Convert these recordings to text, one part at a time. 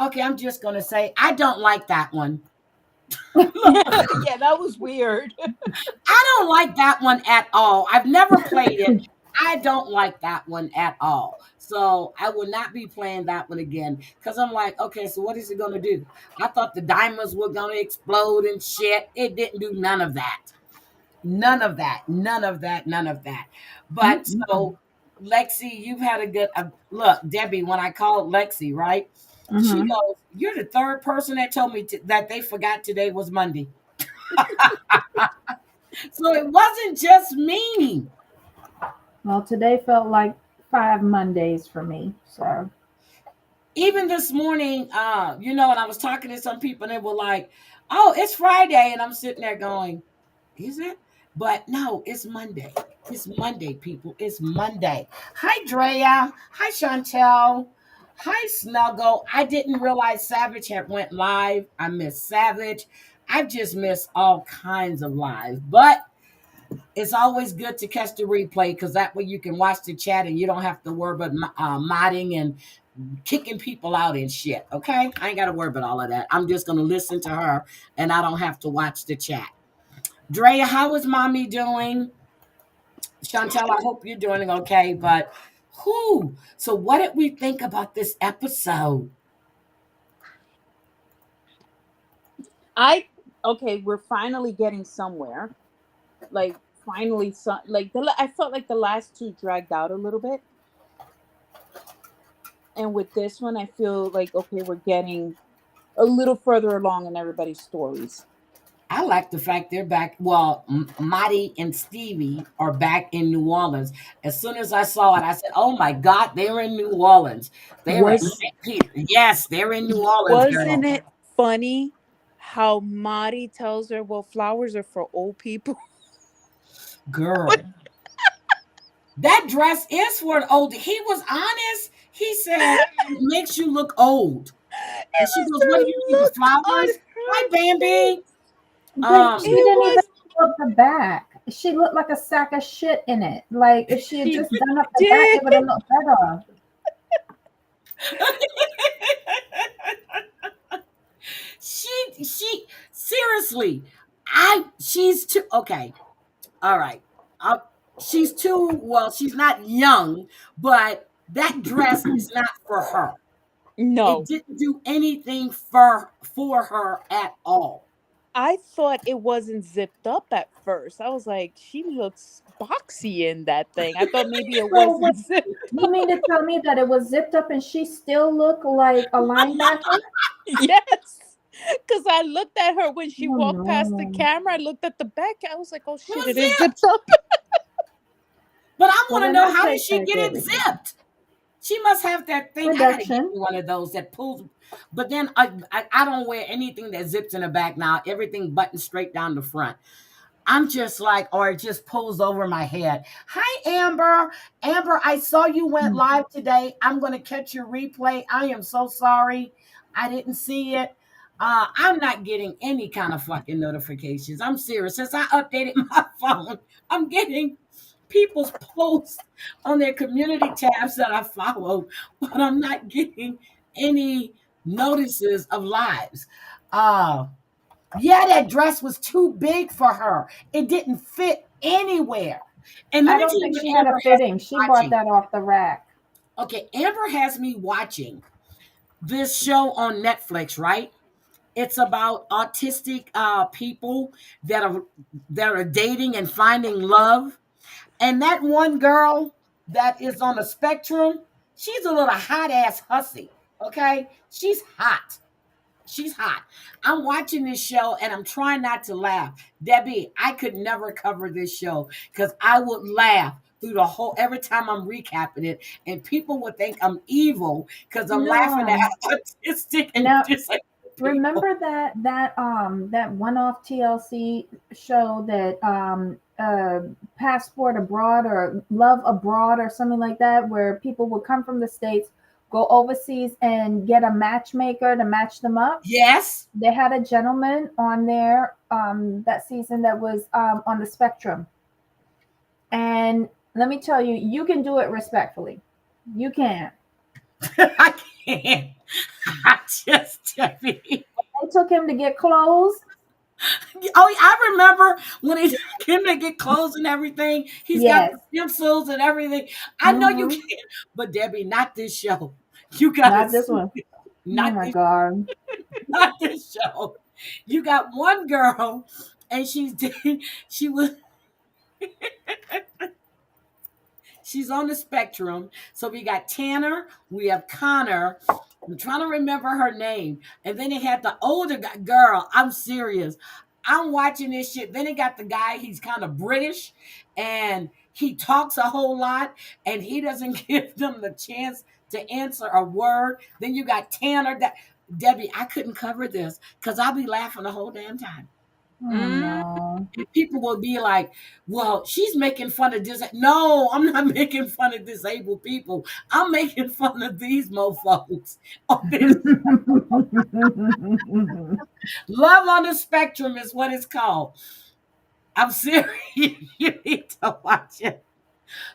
Okay, I'm just gonna say I don't like that one. Yeah, that was weird. I don't like that one at all. I've never played it. I don't like that one at all. So I will not be playing that one again because I'm like, okay, so what is it going to do? I thought the diamonds were going to explode and shit. It didn't do none of that. None of that. None of that. None of that. But Mm-mm. so, Lexi, you've had a good look, Debbie. When I called Lexi, right? She Mm-hmm. goes, "You're the third person that told me that they forgot today was Monday." So it wasn't just me. Well, today felt like 5 Mondays for me. So Even this morning, and I was talking to some people and they were like, "Oh, it's Friday," and I'm sitting there going, "Is it?" But no, it's Monday. It's Monday, people. It's Monday. Hi, Drea. Hi, Chantel. Hi, Snuggle. I didn't realize Savage had went live. I missed Savage. I've just missed all kinds of lives, but it's always good to catch the replay because that way you can watch the chat and you don't have to worry about modding and kicking people out and shit. Okay, I ain't got to worry about all of that. I'm just gonna listen to her and I don't have to watch the chat. Drea, how is mommy doing? Chantel, I hope you're doing okay. But who? So what did we think about this episode? I okay, we're finally getting somewhere. Like finally, like I felt like the last two dragged out a little bit, and with this one, I feel like okay, we're getting a little further along in everybody's stories. I like the fact they're back. Well, Marty and Stevie are back in New Orleans. As soon as I saw it, I said, "Oh my God, they're in New Orleans. They're in Was St. Peter. Yes, they're in New Orleans, wasn't girl. it funny how Mari tells her, "Well, flowers are for old people." Girl, that dress is for an old." He was honest. He said it makes you look old. And It she was goes, "What do you the need? The look on flowers?" Hi, her Bambi. face. but she Um, It didn't even was. look the back. She looked like a sack of shit in it. Like if she had She just done up the back, did. it would have looked better. she seriously, she's too okay. All right. Uh, she's too well. She's not young, but that dress is not for her. It No, didn't do anything for her at all. I thought it wasn't zipped up at first. I was like, she looks boxy in that thing. I thought maybe it So wait, wasn't zipped you up. mean to tell me that it was zipped up and she still looked like a linebacker? Yes. Because I looked at her when she Oh walked past the no. camera. I looked at the back. I was like, oh It shit, was it is zipped zipped. up. But I Well want to then know, I how did take she back get it everything. zipped? She must have that thing. I gotta get Production. me one of those that pulls. But then I don't wear anything that zips in the back now. Everything buttons straight down the front. I'm just like, or it just pulls over my head. Hi, Amber. Amber, I saw you went live today. I'm going to catch your replay. I am so sorry. I didn't see it. I'm not getting any kind of fucking notifications. I'm serious. Since I updated my phone, I'm getting people's posts on their community tabs that I follow, but I'm not getting any notices of lives. Uh, yeah, that dress was too big for her. It didn't fit anywhere. And let I me tell don't you think what she had Amber a has me fitting. She bought watching. that off the rack. Okay, Amber has me watching this show on Netflix, right? It's about autistic people that are dating and finding love. And that one girl that is on the spectrum, she's a little hot ass hussy. Okay, she's hot. She's hot. I'm watching this show and I'm trying not to laugh. Debbie, I could never cover this show because I would laugh through the whole every time I'm recapping it, and people would think I'm evil because I'm laughing at No. autistic and Now disabled people. remember that one-off TLC show that Passport Abroad or Love Abroad or something like that, where people would come from the States, go overseas and get a matchmaker to match them up. Yes. They had a gentleman on there that season that was on the spectrum. And let me tell you, you can do it respectfully. You can. I can't. I just, Debbie. They took him to get clothes. Oh, I remember when he took him to get clothes and everything. He's got Yes. the pencils and everything. I know you Mm-hmm. can't, but Debbie, not this show. You gotta Not this see one. it. Oh Not my this, God. not this show. You got one girl, and she was she's on the spectrum. So we got Tanner, we have Connor. I'm trying to remember her name. And then they had the older girl. I'm serious. I'm watching this shit. Then they got the guy, he's kind of British and he talks a whole lot and he doesn't give them the chance to answer a word. Then you got Tanner. Debbie, I couldn't cover this because I'll be laughing the whole damn time. Oh Mm, no. People will be like, well, she's making fun of this. No, I'm not making fun of disabled people. I'm making fun of these mofos on this. Love on the Spectrum is what it's called. I'm serious. You need to watch it.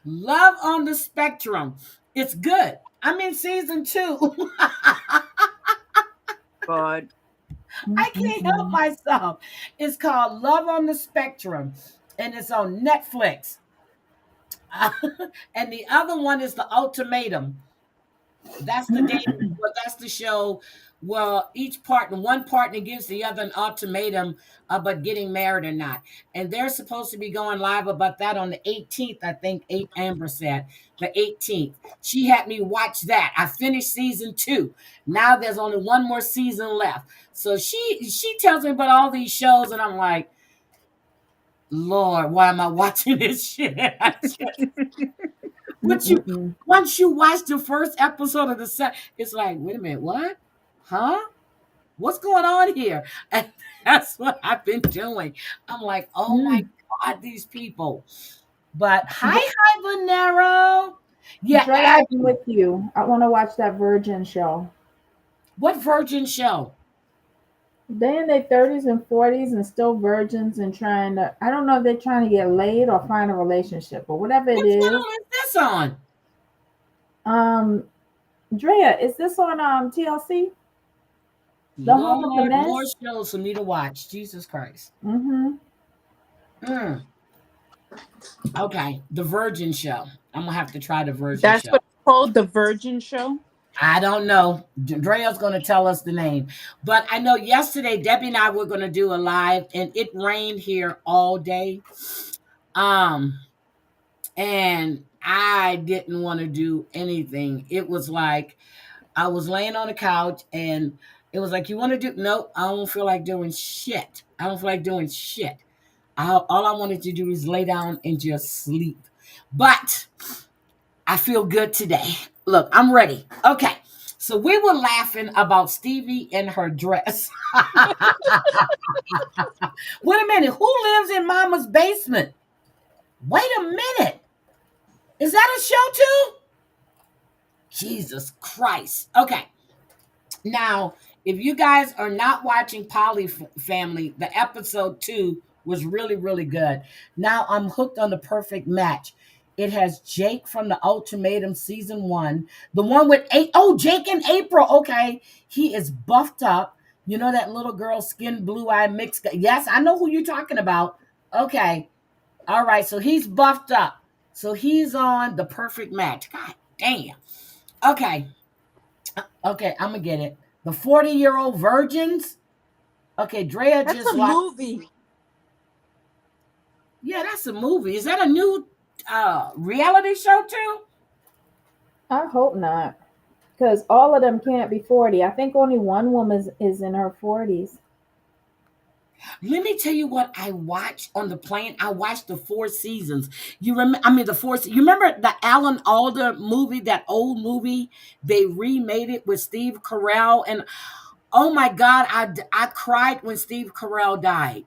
Love on the Spectrum. It's good. I'm in season 2. God. I can't help myself. It's called Love on the Spectrum, and it's on Netflix. And the other one is The Ultimatum. That's the game. Well, that's the show. Well, one partner gives the other an ultimatum about getting married or not, and they're supposed to be going live about that on the 18th. I think Amber said the 18th. She had me watch that. I finished season 2. Now there's only one more season left. So she tells me about all these shows, and I'm like, Lord, why am I watching this shit? Once you Mm-mm-mm. once you watch the first episode of the set, it's like, wait a minute, what? Huh? What's going on here? And that's what I've been doing. I'm like, oh my Mm. God, these people. But hi, Bonero. Yeah, Dre, I'm Aggie. with you. I want to watch that Virgin show. What Virgin show? They in their 30s and 40s and still virgins and trying to, I don't know if they're trying to get laid or find a relationship, but whatever it What is. channel is this on? Um, Drea, is this on TLC? The home of the Lord, more mess? shows for me to watch. Jesus Christ. Mm-hmm. Mm, okay, the Virgin show. I'm gonna have to try the Virgin That's show. what it's called, the Virgin Show. I don't know. Drea's going to tell us the name. But I know yesterday, Debbie and I were going to do a live, and it rained here all day. Um, and I didn't want to do anything. It was like I was laying on the couch, and it was like, you want to do? Nope, I don't feel like doing shit. I don't feel like doing shit. All I wanted to do is lay down and just sleep. But I feel good today. Look, I'm ready. Okay. So we were laughing about Stevie in her dress. Wait a minute. Who lives in Mama's basement? Wait a minute. Is that a show too? Jesus Christ. Okay. Now, if you guys are not watching Polly Family, the episode 2 was really, really good. Now I'm hooked on the perfect match. It has Jake from the Ultimatum season 1, the one with Jake and April. Okay, he is buffed up. You know that little girl, skin blue eye mixed. Yes, I know who you're talking about. Okay, all right. So he's buffed up. So he's on the perfect match. God damn. Okay, okay, I'm gonna get it. The 40-year-old virgins. Okay, Drea That's just a watched. movie. Yeah, that's a movie. Is that a new reality show too? I hope not. Because all of them can't be 40. I think only one woman is in her 40s. Let me tell you what I watched on the plane. I watched the 4 seasons. You remember? I mean, the 4. You remember the Alan Alda movie? That old movie. They remade it with Steve Carell, and oh my God, I cried when Steve Carell died.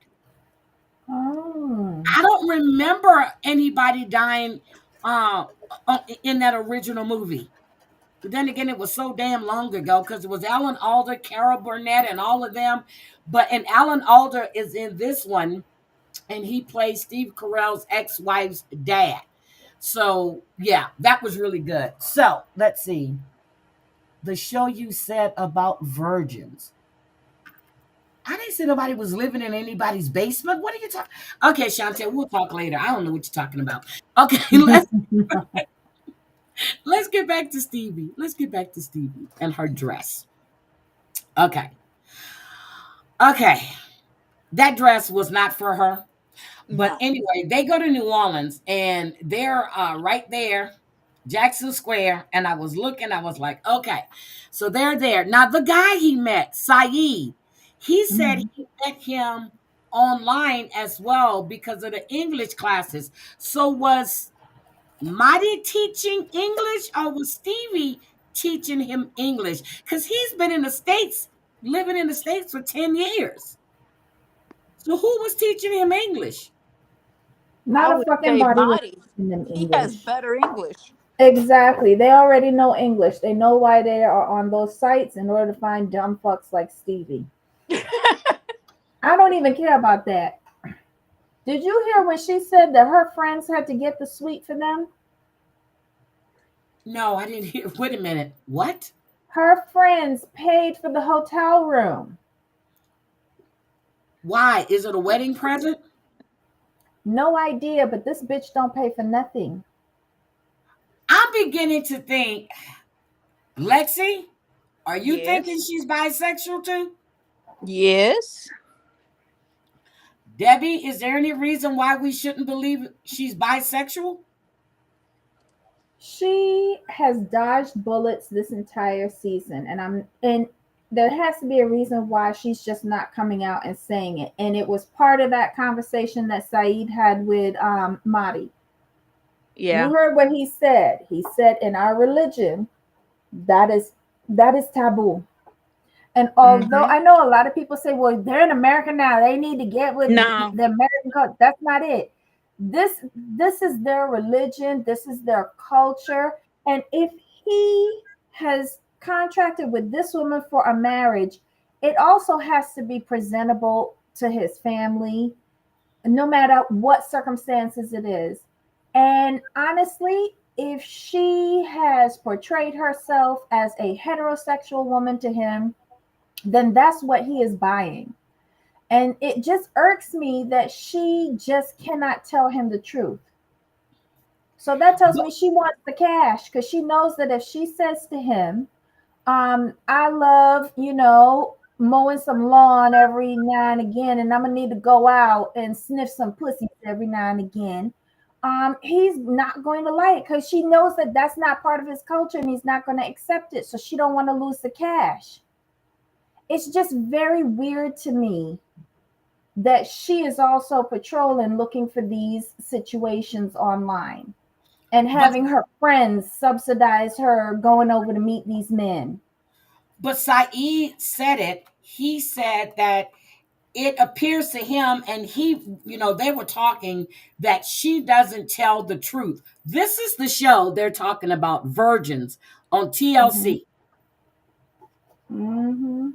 Oh. I don't remember anybody dying uh, in that original movie. But then again, it was so damn long ago because it was Alan Alda, Carol Burnett, and all of them. And Alan Alda is in this one, and he plays Steve Carell's ex-wife's dad. So yeah, that was really good. So let's see. the show you said about virgins. I didn't say nobody was living in anybody's basement. What are you talking? Okay, Shantae, we'll talk later. I don't know what you're talking about. Okay, let's get back to Stevie. Let's get back to Stevie and her dress. Okay, okay, that dress was not for her. But No. anyway, they go to New Orleans and they're right there, Jackson Square. And I was looking, I was like, okay, so they're there. Now, the guy he met, Saeed, he said Mhm. he met him online as well because of the English classes. So was Marty teaching English or was Stevie teaching him English? Because he's been in the States, living in the States for 10 years. So who was teaching him English? I Not a would fucking say body was Marty. teaching them He has English. better English. Exactly. They already know English. They know why they are on those sites in order to find dumb fucks like Stevie. I don't even care about that. Did you hear when she said that her friends had to get the suite for them? No, I didn't hear. Wait a minute. What? Her friends paid for the hotel room. Why? Is it a wedding present? No idea, but this bitch don't pay for nothing. I'm beginning to think, Lexi, are you thinking Yes. she's bisexual too? Yes. Debbie, is there any reason why we shouldn't believe she's bisexual? She has dodged bullets this entire season, and there has to be a reason why she's just not coming out and saying it. And it was part of that conversation that Saeed had with Madi. Yeah. You heard what he said. He said, "In our religion, that is that is taboo." And although Mm-hmm. I know a lot of people say, well, they're in America now, they need to get with No. the American culture. That's not it. This is their religion, this is their culture. And if he has contracted with this woman for a marriage, it also has to be presentable to his family, no matter what circumstances it is. And honestly, if she has portrayed herself as a heterosexual woman to him, then that's what he is buying. And it just irks me that she just cannot tell him the truth. So that tells But, me she wants the cash because she knows that if she says to him, I love, mowing some lawn every now and again, and I'm gonna need to go out and sniff some pussy every now and again. He's not going to like because she knows that that's not part of his culture and he's not going to accept it. So she don't want to lose the cash. It's just very weird to me that she is also patrolling looking for these situations online and but, having her friends subsidize her going over to meet these men. but Saeed said it. He said that it appears to him, and they were talking that she doesn't tell the truth. This is the show they're talking about, Virgins on Mm-hmm. TLC. Mm-hmm.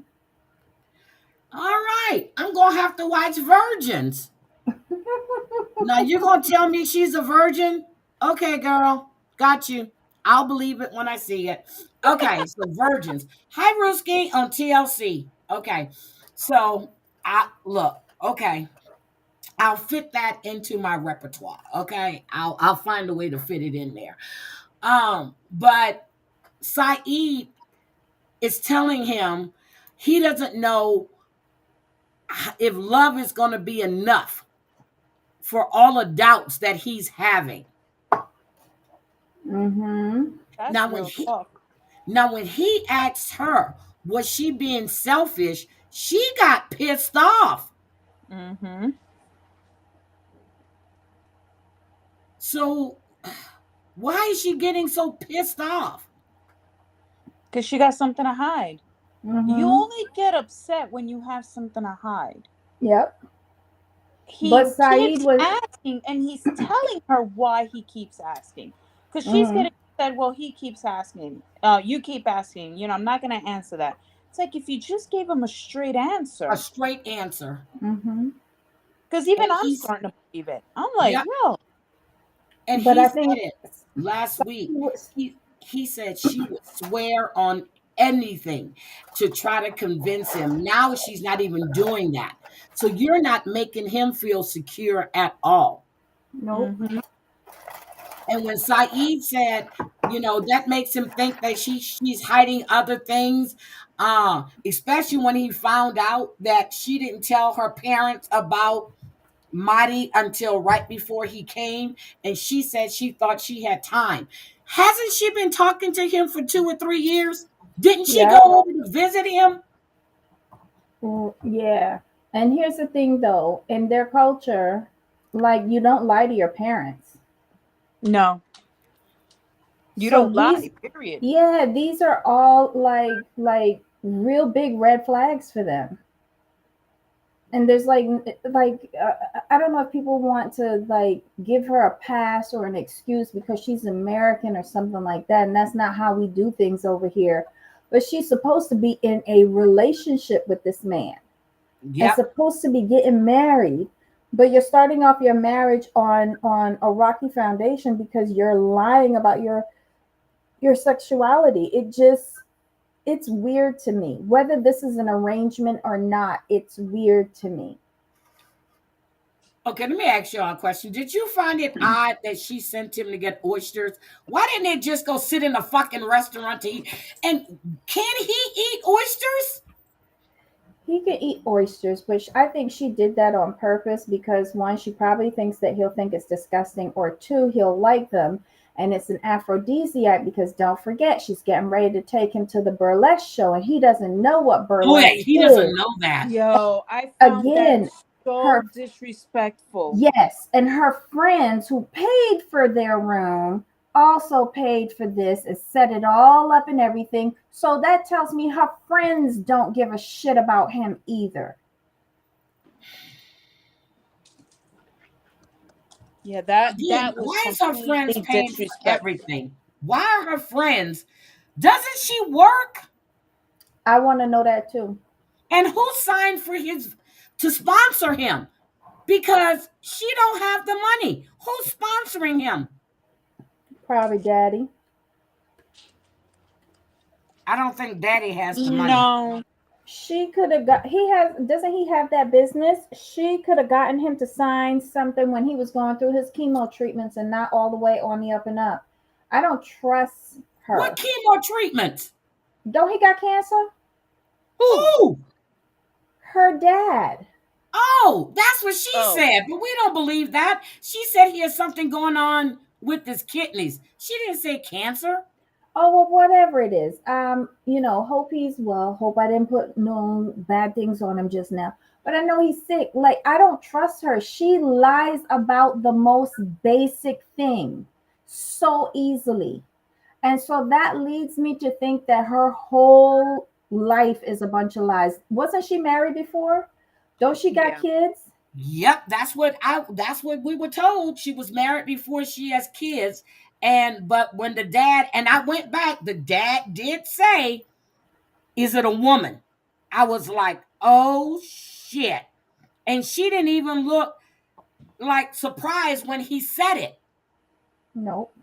All right, I'm gonna have to watch Virgins. Now you're gonna tell me she's a virgin? Okay, girl, got you. I'll believe it when I see it. Okay, so Virgins. Hi, Ruski on TLC. Okay, so I look. Okay, I'll fit that into my repertoire. Okay, I'll find a way to fit it in there. But Saeed is telling him he doesn't know if love is going to be enough for all the doubts that he's having. Mm-hmm. That's Now when real he talk. now when he asked her, was she being selfish? She got pissed off. Mm-hmm. So why is she getting so pissed off? Because she got something to hide. You Mm-hmm. only get upset when you have something to hide. Yep. But He Saeed keeps was. asking and he's telling her why he keeps asking. Because she's Mm-hmm. getting said, well, he keeps asking. You keep asking. I'm not going to answer that. It's like if you just gave him a straight A answer. straight answer. Mm-hmm. Because And even I'm he's starting to believe it. I'm like, yeah, yo, and But he I said think it last week. was. He said she would swear on anything to try to convince him. Now she's not even doing that. So you're not making him feel secure at all. Nope. Mm-hmm. And when Saeed said, that makes him think that she's hiding other things, especially when he found out that she didn't tell her parents about Marty until right before he came, and she said she thought she had time. Hasn't she been talking to him for 2 or 3 years? Didn't she go Yep. over to visit him? Yeah. And here's the thing though, in their culture, like you don't lie to your parents. No, you So don't these lie. Period. yeah, these are all like real big red flags for them. And there's I don't know if people want to like give her a pass or an excuse because she's American or something like that, and that's not how we do things over here. But she's supposed to be in a relationship with this man and Yep. supposed to be getting married, but you're starting off your marriage on a rocky foundation because you're lying about your sexuality. It's weird to me. Whether this is an arrangement or not, it's weird to me. Okay, let me ask y'all a question. Did you find it odd that she sent him to get oysters? Why didn't they just go sit in a fucking restaurant to eat? And can he eat oysters? He could eat oysters, but I think she did that on purpose because one, she probably thinks that he'll think it's disgusting, or two, he'll like them. And it's an aphrodisiac because don't forget, she's getting ready to take him to the burlesque show, and he doesn't know what Oh, yeah, burlesque he doesn't is. know that. Yo, I found that Again, so her disrespectful. yes, and her friends who paid for their room also paid for this and set it all up and everything. So that tells me her friends don't give a shit about him either. Yeah, that Again, was why is her friends completely paying for disrespectful. everything? Why are her friends? Doesn't she work? I want to know that too. And who signed for his to sponsor him? Because she don't have the money. Who's sponsoring him? Probably daddy. I don't think Daddy has the money. No. She could have got, he has, doesn't he have that business? She could have gotten him to sign something when he was going through his chemo treatments and not all the way on the up and up. I don't trust What her. chemo treatment? Don't he got cancer? Who? Who? Her dad. Oh, that's what she Oh. said, but we don't believe that. She said he has something going on with his kidneys. She didn't say cancer. Oh well, whatever it is. Hope he's well. Hope I didn't put no bad things on him just now. But I know he's sick. Like I don't trust her. She lies about the most basic thing so easily. And so that leads me to think that her whole life is a bunch of lies. Wasn't she married before? Don't she got Yeah. kids? Yep, that's what we were told. She was married before she has kids. But when the dad and I went back, the dad did say, "Is it a woman?" I was like, "Oh shit." And she didn't even look like surprised when he said it. Nope.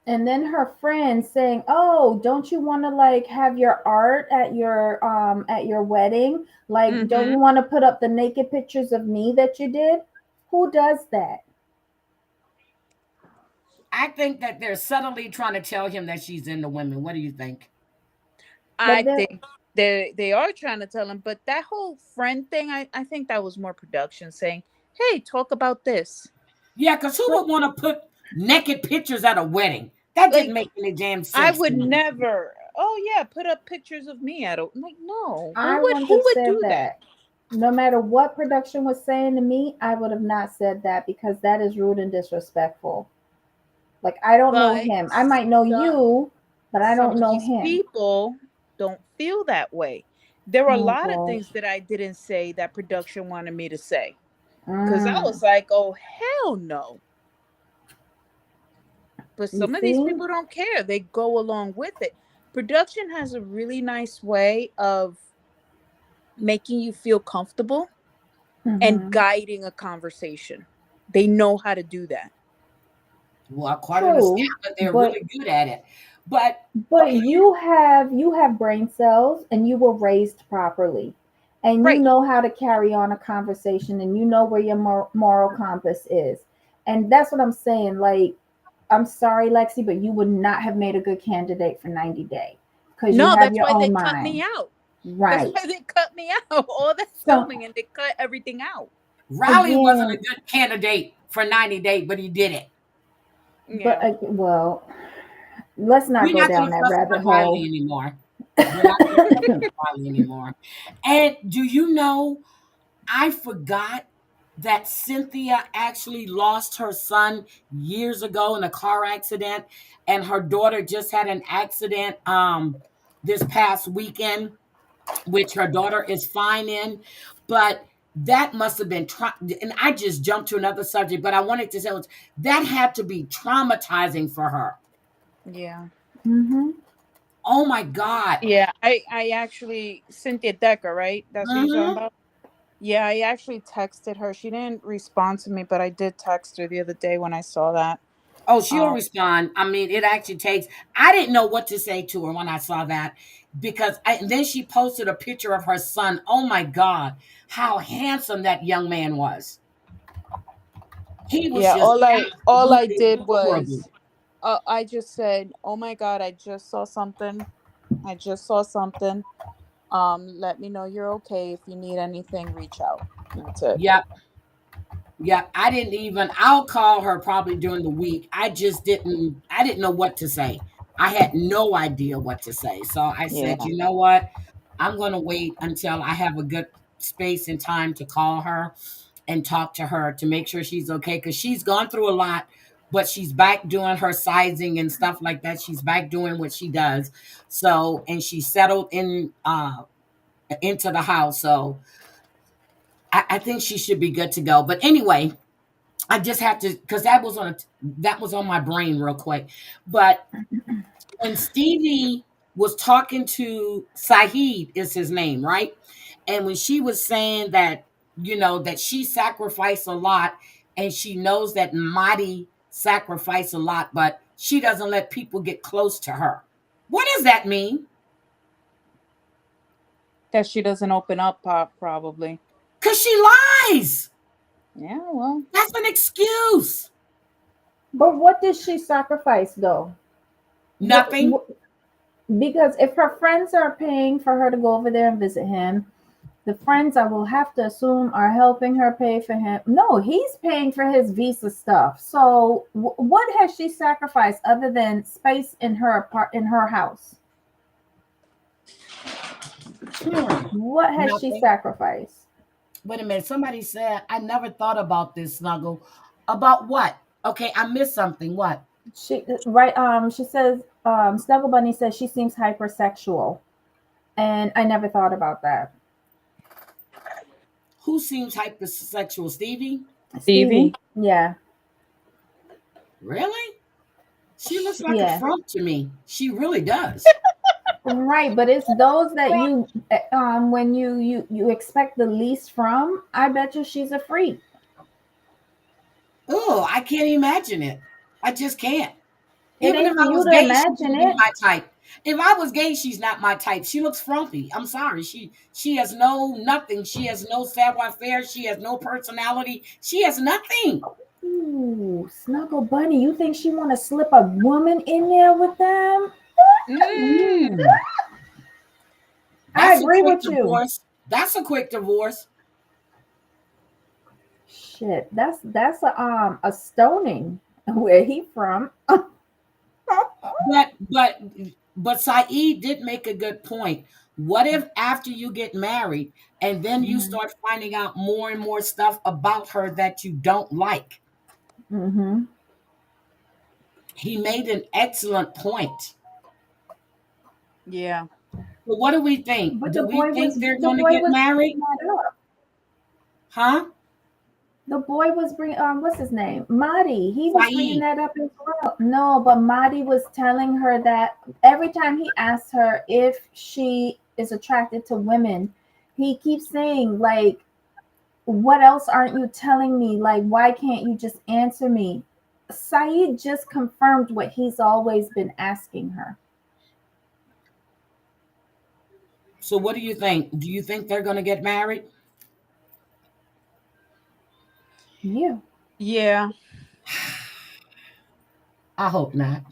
And then her friend saying, "Oh, don't you want to like have your art at your wedding? Like, don't Mm-hmm. you want to put up the naked pictures of me that you did?" Who does that? I think that they're subtly trying to tell him that she's into women. What do you think? But I then think they are trying to tell him, but that whole friend thing, I think that was more production saying, "Hey, talk about this." Yeah, because who but would want to put naked pictures at a wedding? That didn't Like make any damn I sense to would me. never. Oh yeah, put up pictures of me. I don't like no. I wouldn't Who have would said do that? that. No matter what production was saying to me, I would have not said that because that is rude and disrespectful. Like I don't know But him. I might know some you, but I some don't of know these him. people don't feel that way. There are a Oh lot of boy. things that I didn't say that production wanted me to say because I Mm. was like, "Oh hell no!" But You some of these see? people don't care. They go along with it. Production has a really nice way of making you feel comfortable and Hmm. guiding a conversation. They know how to do that. Well, I quite understand, True, but they're but really good at it. But But okay, you have brain cells and you were raised properly. And you Right. know how to carry on a conversation and you know where your moral compass is. And that's what I'm saying. Like, I'm sorry, Lexi, but you would not have made a good candidate for 90 Day because you No, have that's your why they own cut me mind. out. That's Right. why they cut me out. All that So filming and they cut everything out. Riley wasn't a again, good candidate for 90 Day, but he did it. but Yeah. well, let's not We're go not going down to that fuss rabbit about Riley hole. anymore. We're not going to fuss about Riley anymore. And do you know, I forgot that Cynthia actually lost her son years ago in a car accident, and her daughter just had an accident this past weekend, which her daughter is fine in. But that must have been and I just jumped to another subject, but I wanted to say that had to be traumatizing for her. Yeah. Hmm. Oh my God. Yeah. I actually Cynthia Decker, right? That's what you're talking Hmm. about? Yeah, I actually texted her. She didn't respond to me, but I did text her the other day when I saw that. Oh, she'll Um, respond. I mean, it actually takes. I didn't know what to say to her when I saw that because and then she posted a picture of her son. Oh my God, how handsome that young man was. He was yeah, just all I absolutely did adorable. was I just said, "Oh my God, I just saw something. I just saw something. Let me know you're okay. If you need anything, reach out." That's it. Yep. Yeah, I didn't even. I'll call her probably during the week. I just didn't. I didn't know what to say. I had no idea what to say. So I said, Yeah. you know what? I'm going to wait until I have a good space and time to call her and talk to her to make sure she's okay because she's gone through a lot, but she's back doing her sizing and stuff like that. She's back doing what she does. So and she settled in into the house. So I think she should be good to go. But anyway, I just have to because that was on my brain real quick. But when Stevie was talking to Saeed is his name, right? And when she was saying that, that she sacrificed a lot and she knows that Madi sacrificed a lot, but she doesn't let people get close to her. What does that mean? That she doesn't open up, probably. Because she lies. Yeah, well, That's an excuse. But what did she sacrifice though? Nothing. What, because if her friends are paying for her to go over there and visit him, the friends I will have to assume are helping her pay for him. No, he's paying for his visa stuff. So what has she sacrificed other than space in her house? Hmm. What has she Nothing. sacrificed? Wait a minute. Somebody said, I never thought about this, Snuggle. About what? Okay, I missed something. What? She says Snuggle Bunny says she seems hypersexual. And I never thought about that. Who seems hypersexual? Stevie? Stevie. Stevie. Yeah. Really? She looks like a Yeah. frump to me. She really does. Right, but it's those that you when you expect the least from. I bet you she's a freak. Oh, I can't imagine it. I just can't. It Even if ain't for I you was to gay, she imagine wouldn't be it. my type. If I was gay, she's not my type. She looks frumpy. I'm sorry. She has no nothing. She has no savoir faire. She has no personality. She has nothing. Ooh, Snuggle Bunny, you think she want to slip a woman in there with them? Mm. I That's a agree quick with you. divorce. That's a quick divorce. Shit, that's a stoning. Where he from? But Saeed did make a good point. What if after you get married and then you Mhm. start finding out more and more stuff about her that you don't like? Mhm. He made an excellent point. Yeah. But what do we think? But Do we think they're the going to boy get was married? bringing that up. Huh? The boy was bringing what's his name? Madi. He was bringing Saeed. that up as well. No, but Madi was telling her that every time he asks her if she is attracted to women, he keeps saying like, "What else aren't you telling me? Like, why can't you just answer me?" Saeed just confirmed what he's always been asking her. So what do you think? Do you think they're going to get married? Yeah. Yeah. I hope not.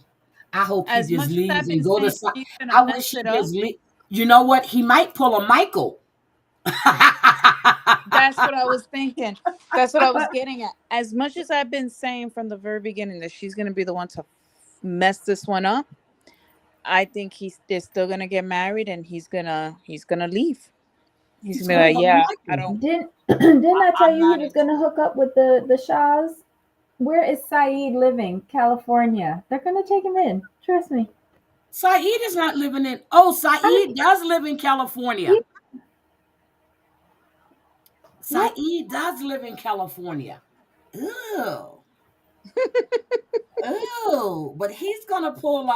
I hope he As just much as leaves I've and been go to. saying she's gonna I mess wish he it up, just leave. You know what? He might pull a Michael. that's what I was thinking. That's what I was getting at. As much as I've been saying from the very beginning that she's gonna be the one to mess this one up, I think they're still gonna get married, and he's gonna leave. He's He's gonna be going to like, pull a yeah, I Michael. don't. Didn't I tell I'm you he not was gonna interested. hook up with the Shaws? Where is Saeed living? California. They're gonna take him in. Trust me. Saeed is not living in. Oh, I Saeed mean, does live in California. he, yep. Saeed does live in California. Ew. Ew. But he's gonna pull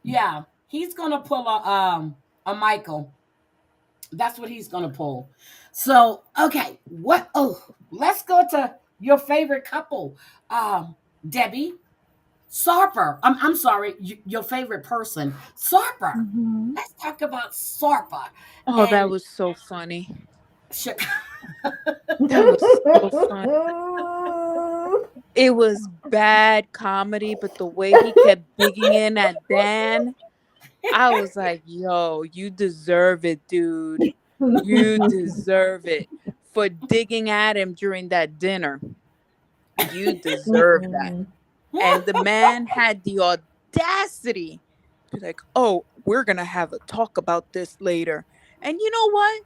yeah, he's gonna pull a Michael. That's what he's gonna pull. So, okay, what let's go to your favorite couple. Debbie. Sarper. I'm sorry, your favorite person. Sarper. Hmm. Let's talk about Sarper. Oh, that And was so funny. Sh- That was so funny. It was bad comedy, but the way he kept digging in at Dan, I was like, yo, you deserve it, dude. You deserve it for digging at him during that dinner. You deserve that. And the man had the audacity to be like, oh, we're going to have a talk about this later. And you know what?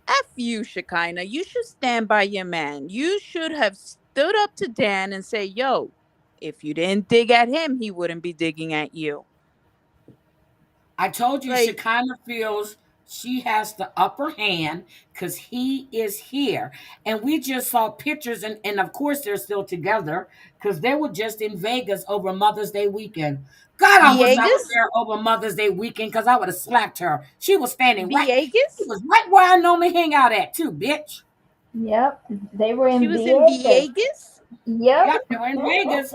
F you, Shekinah. You should stand by your man. You should have stood up to Dan and say, yo, if you didn't dig at him, he wouldn't be digging at you. I told you Like, Shekinah feels she has the upper hand because he is here. And we just saw pictures, and of course they're still together because they were just in Vegas over Mother's Day weekend. God, I wish I was Viegas? there over Mother's Day weekend because I would have slapped her. She was standing right, she Viegas? was right where I normally hang out at, too, bitch. Yep. They were She in was in Vegas. Viegas? Yep. Yep, they were in Vegas.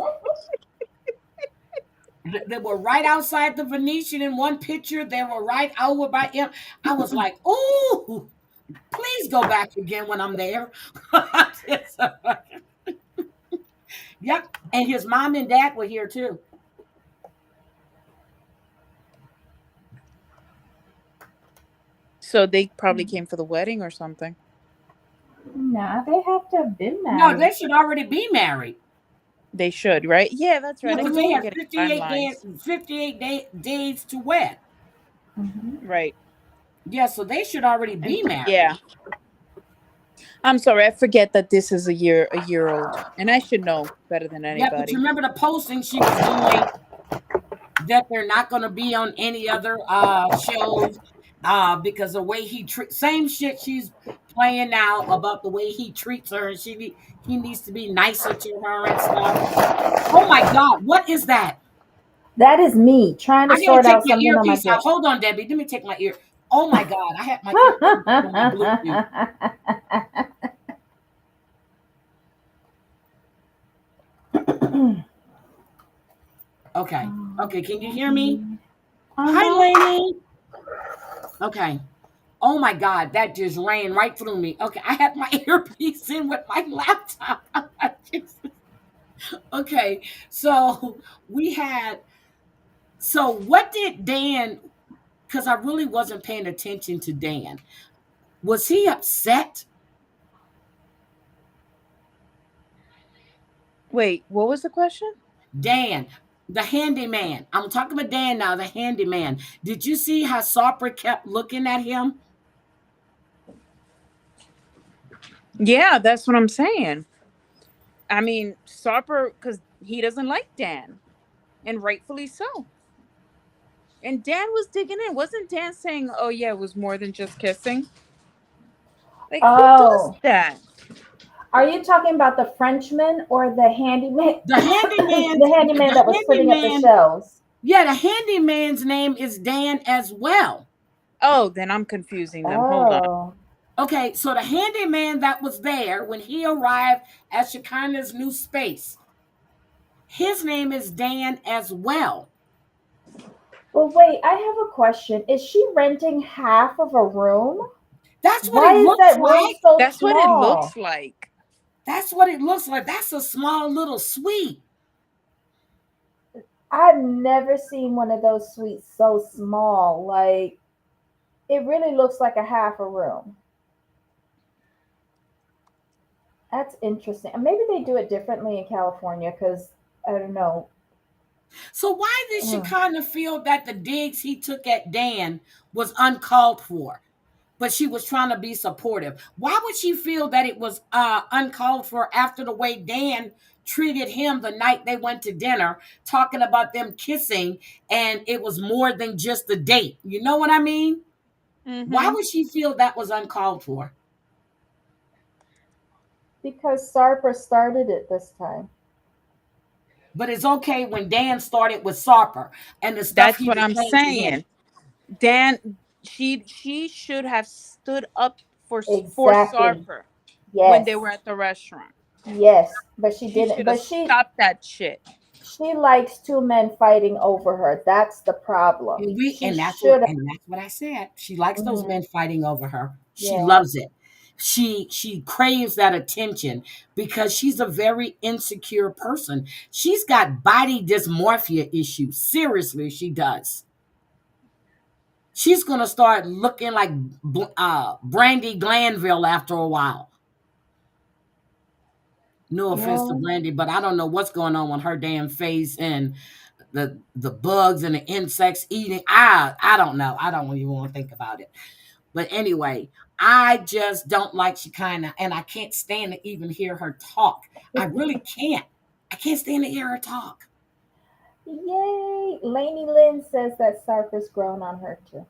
They were right outside the Venetian in one picture. They were right over by him. I was like, "Ooh, please go back again when I'm there." Yep, and his mom and dad were here too. So they probably came for the wedding or something. Nah, they have to have been No, married. they should already be married. They should, right? Yeah, that's right. Yeah, I because keep they Hmm. had forgetting 58 days, timelines. days to wed. Hmm. Right. Yeah, so they should already And be married. yeah, I'm sorry. I forget that this is a year old, and I should know better than Yeah, but you anybody. remember the posting she was doing that they're not going to be on any other shows because the way he same shit she's playing now about the way he treats her and he needs to be nicer to her and stuff. Oh my god, what is that? That is me trying to I gotta sort take out my something on my earpiece out. gift. Hold on, Debbie, let me take my ear. Oh my god, I had my earpiece on my Bluetooth. Okay, okay, can you hear me? Hi, Uh-huh. Lainey. Okay. Oh my God, that just ran right through me. Okay, I had my earpiece in with my laptop. Okay, so we had, so what did Dan, because I really wasn't paying attention to Dan. Was he upset? Wait, what was the question? Dan, the handyman. I'm talking about Dan now, the handyman. Did you see how Sarper kept looking at him? Yeah, that's what I'm saying. I mean, Sarper, because he doesn't like Dan, and rightfully so. And Dan was digging in. Wasn't Dan saying, oh, yeah, it was more than just kissing? Like, who does Oh, that? are you talking about the Frenchman or the handyman? The handyman, The handyman the that was putting up the handyman, shelves. yeah, the handyman's name is Dan as well. Oh, then I'm confusing them. Hold on. Oh. Okay, so the handyman that was there when he arrived at Shekinah's new space. His name is Dan as well. Well, wait, I have a question. Is she renting half of a room? That's what Why it is looks that room like. so That's what it looks small? like. That's what it looks like. That's a small little suite. I've never seen one of those suites so small. Like, it really looks like a half a room. That's interesting. And maybe they do it differently in California because I don't know. So why did she Mm. kind of feel that the digs he took at Dan was uncalled for? But she was trying to be supportive. Why would she feel that it was uncalled for after the way Dan treated him the night they went to dinner, talking about them kissing, and it was more than just a date? You know what I mean? Why Mm-hmm. would she feel that was uncalled for? Because Sarper started it this time. But it's okay when Dan started with Sarper and the stuff That's he what was I'm saying to him. saying. Dan, she should have stood up for Exactly. Sarper when they were Yes. at the restaurant. Yes. But she She didn't. should have But stopped that shit. she likes two men fighting over her. That's the problem. And we She and should have. that's what I said. She likes those Mhm. men fighting over her. She Yeah. loves it. She craves that attention because she's a very insecure person. She's got body dysmorphia issues. Seriously, she does. She's gonna start looking like Brandy Glanville after a while. No offense to Well, Brandy, but I don't know what's going on with her damn face and the bugs and the insects eating. I don't know. I don't even want to think about it. But anyway, I just don't like Shekinah, and I can't stand to even hear her talk. I really can't. I can't stand to hear her talk. yay. Lainey Lynn says that Sarper's grown on her too.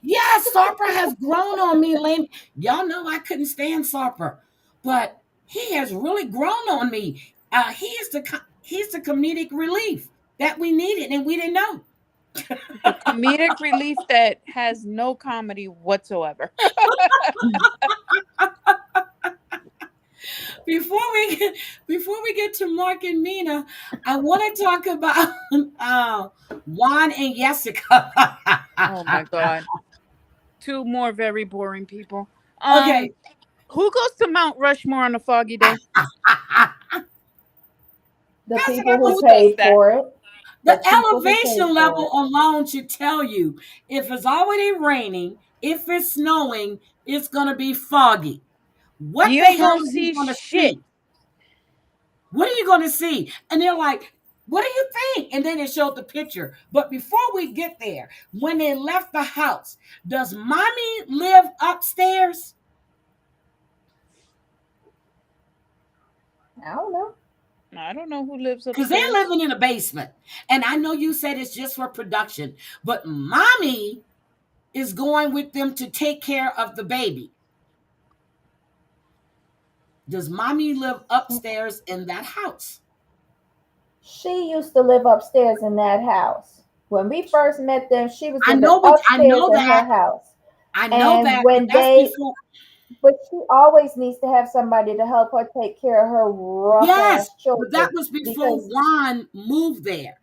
Yes, Sarper has grown on me, Lynn. Y'all know I couldn't stand Sarper, but he has really grown on me. He's the comedic relief that we needed, and we didn't know. The comedic relief that has no comedy whatsoever. before we get, before we get to Mark and Mina, I want to talk about Juan and Jessica. Oh my god. Two more very boring people. Okay, Who goes to Mount Rushmore on a foggy day? The that's what people I who was. Who does paid that? for it. The The people who paid elevation for level it. alone should tell you if it's already raining, if it's snowing, it's gonna be foggy. What the You hell won't are you see gonna shit. see? What are you going to see? And they're like, what do you think? And then they showed the picture. But before we get there, when they left the house, does mommy live upstairs? I don't know. I don't know who lives Because they're upstairs. living in a basement. And I know you said it's just for production, but mommy is going with them to take care of the baby. Does mommy live upstairs in that house? She used to live upstairs in that house. When we first met them, she was living I upstairs know in her that. house. I know And that, but when that's they, before. but she always needs to have somebody to help her take care of her rough Yes, ass but that children was before because Juan moved there.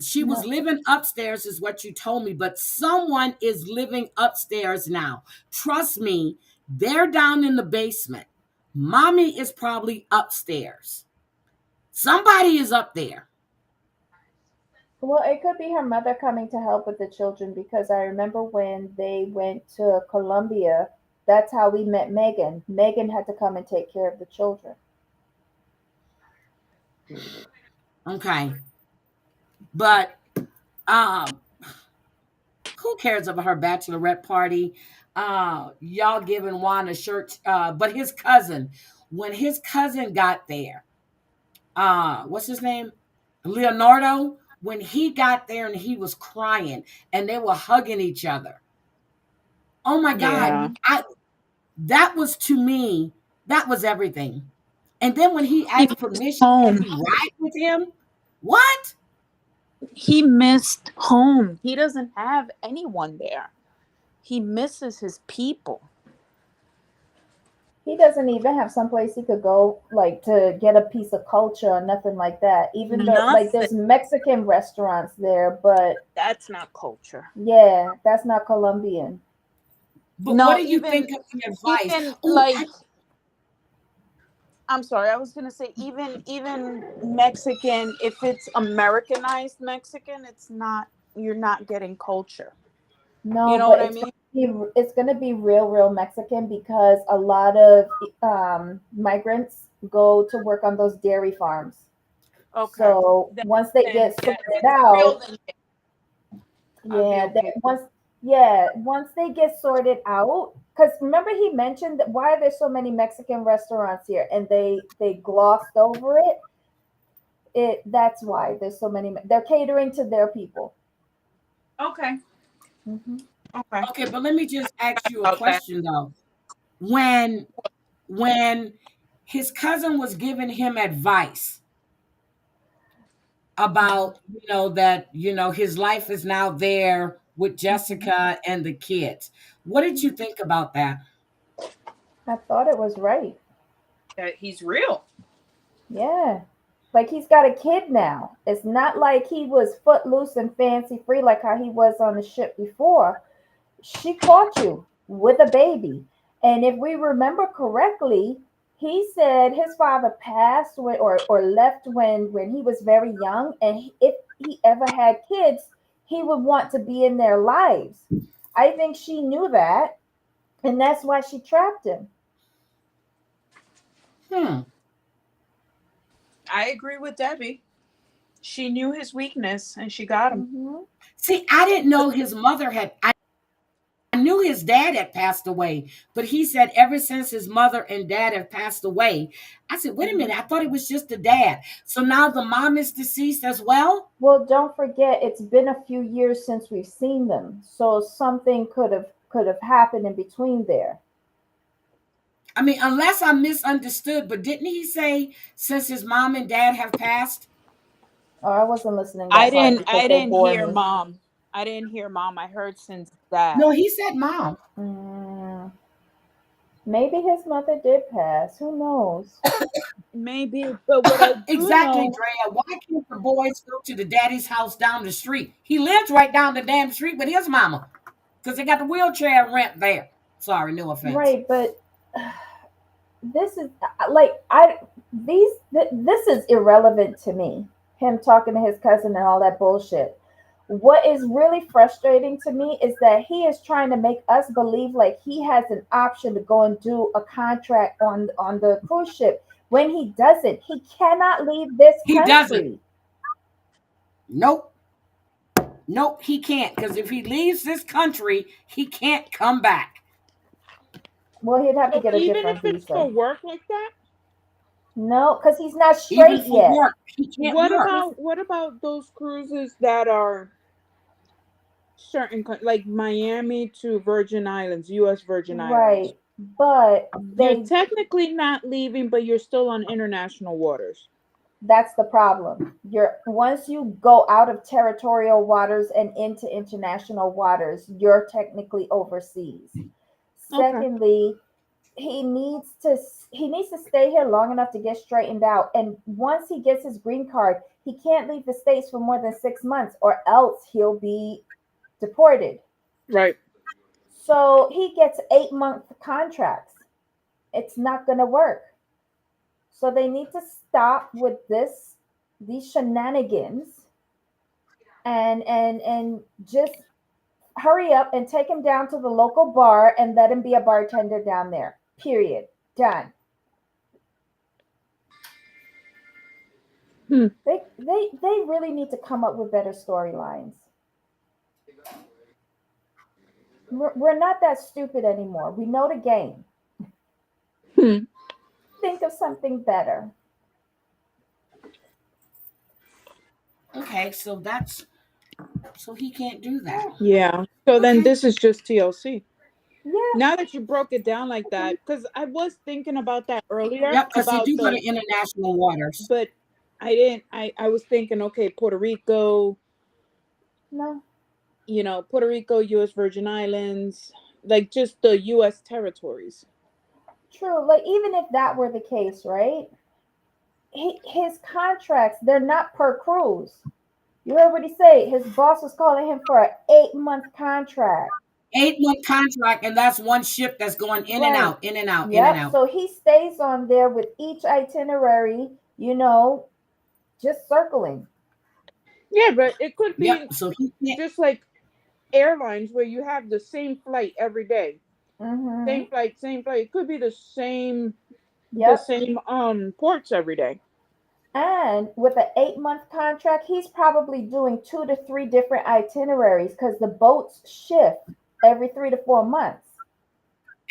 She was no, living upstairs, is what you told me, but someone is living upstairs now. Trust me, they're down in the basement. Mommy is probably upstairs. Somebody is up there. well, it could be her mother coming to help with the children because I remember when they went to Colombia, that's how we met Megan. Megan had to come and take care of the children. Okay, but um, who cares about her bachelorette party? Y'all giving Juan a shirt, but his cousin, when his cousin got there, what's his name? Leonardo, when he got there and he was crying and they were hugging each other. Oh my God. Yeah. Mhm. That was to me, that was everything. And then when he He asked missed permission, can home. he ride with him? What? He missed home. He doesn't have anyone there. He misses his people. He doesn't even have someplace he could go like to get a piece of culture or nothing like that. Even though like Nothing. there's Mexican restaurants there, but That's not culture. yeah, that's not Colombian. But what No, do you think of the advice? even Oh, like I'm sorry, I was gonna say even Mexican, if it's Americanized Mexican, it's not you're not getting culture. You No, know but what I mean? it's gonna be real Mexican because a lot of migrants go to work on those dairy farms. Okay. So Then once they then get yeah, if sorted it's real out, then yeah, I'd be yeah, okay. once they get sorted out, because remember he mentioned that why are there so many Mexican restaurants here, and they glossed over it. That's why there's so many. They're catering to their people. Okay. Hmm. Okay. okay, but let me just ask you a About that. question though. When when his cousin was giving him advice about, that, his life is now there with Hmm. Jessica and the kids. What did you think about that? I thought it was right. That he's real. Yeah. Like he's got a kid now. It's not like he was footloose and fancy free like how he was on the ship before. She caught you with a baby. And if we remember correctly, he said his father passed or left when he was very young. And if he ever had kids, he would want to be in their lives. I think she knew that. And that's why she trapped him. Hmm. I agree with Debbie. She knew his weakness and she got him. Hmm. See, I didn't know his mother had. I knew his dad had passed away, but he said ever since his mother and dad have passed away. I said, wait a minute, I thought it was just the dad. So now the mom is deceased as well? Well, don't forget it's been a few years since we've seen them. So something could have happened in between there. I mean, unless I misunderstood, but didn't he say since his mom and dad have passed? Oh, I wasn't listening I that part didn't because I they didn't bore hear me. mom. I didn't hear mom. I heard since dad. No, he said mom. Mm, maybe his mother did pass. Who knows? Maybe, but what I do Exactly, know, Drea. Why can't the boys go to the daddy's house down the street? He lives right down the damn street with his mama because they got the wheelchair rent there. Sorry, no offense. Right, but this is like I this is irrelevant to me. Him talking to his cousin and all that bullshit. What is really frustrating to me is that he is trying to make us believe like he has an option to go and do a contract on the cruise ship when he doesn't. He cannot leave this He doesn't. country. Nope. Nope, he can't because if he leaves this country, he can't come back. Well, he'd have to so get a even if different it's for visa. work like that, No, because he's not Even straight for yet. work, he can't work. He's what about those cruises that are like Miami to Virgin Islands, U.S. Virgin Islands? right, but You're they technically not leaving, but you're still on international waters. that's the problem. You're once you go out of territorial waters and into international waters, you're technically overseas. Okay. Secondly, he needs to he needs to stay here long enough to get straightened out. And once he gets his green card, he can't leave the states for more than 6 months, or else he'll be deported. Right. So he gets 8 month contracts. It's not going to work. So they need to stop with these shenanigans and just hurry up and take him down to the local bar and let him be a bartender down there. Period. Done. Hmm. They really need to come up with better storylines. We're not that stupid anymore. We know the game. Hmm. Think of something better. Okay, so he can't do that. Yeah. Yeah. So then Okay. this is just TLC. Yeah. Now that you broke it down like that, because I was thinking about that earlier Yep, because he about do go to the, international waters. but I didn't. I was thinking, okay, Puerto Rico, No. Puerto Rico, U.S. Virgin Islands, like just the U.S. territories. True. Like even if that were the case, right? His contracts, they're not per cruise. You heard what he say? His boss was calling him for an 8-month contract. 8-month contract, and that's one ship that's going in and Right. out, in and out, in and Yep. out. So he stays on there with each itinerary, just circling. Yeah, but it could Yep. be So he can't. just like airlines where you have the same flight every day. Mm-hmm. Same flight. It could be the Yep. same ports every day. And with an 8-month contract, he's probably doing 2 to 3 different itineraries because the boats shift every 3 to 4 months.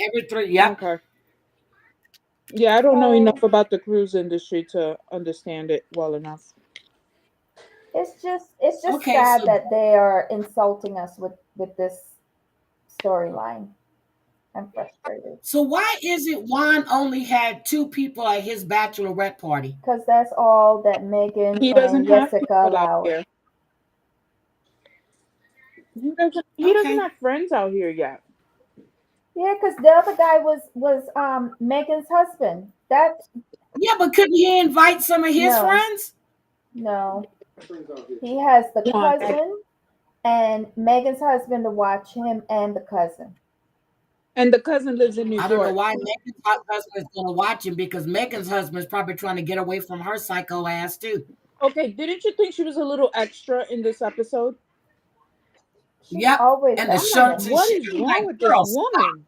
Every three. Yep. Okay. Yeah, I don't know So enough about the cruise industry to understand it well enough. it's just Okay. sad So that they are insulting us with this storyline. I'm frustrated why is it Juan only had two people at his bachelorette party? because that's all that Megan He doesn't and have Jessica people out allowed. here. He doesn't Okay. have friends out here yet. Yeah, because the other guy was Megan's husband. That Yeah, but couldn't he invite some of his no, friends? no. He has the Juan, cousin and Megan's husband to watch him and the cousin. and the cousin lives in New I don't know York. why Megan's husband is going to watch him because Megan's husband is probably trying to get away from her psycho ass too. Okay, didn't you think she was a little extra in this episode? She's Yep. always And the I'm like, extra. shirts and what shit. is I'm wrong like, with this girl, stop. woman?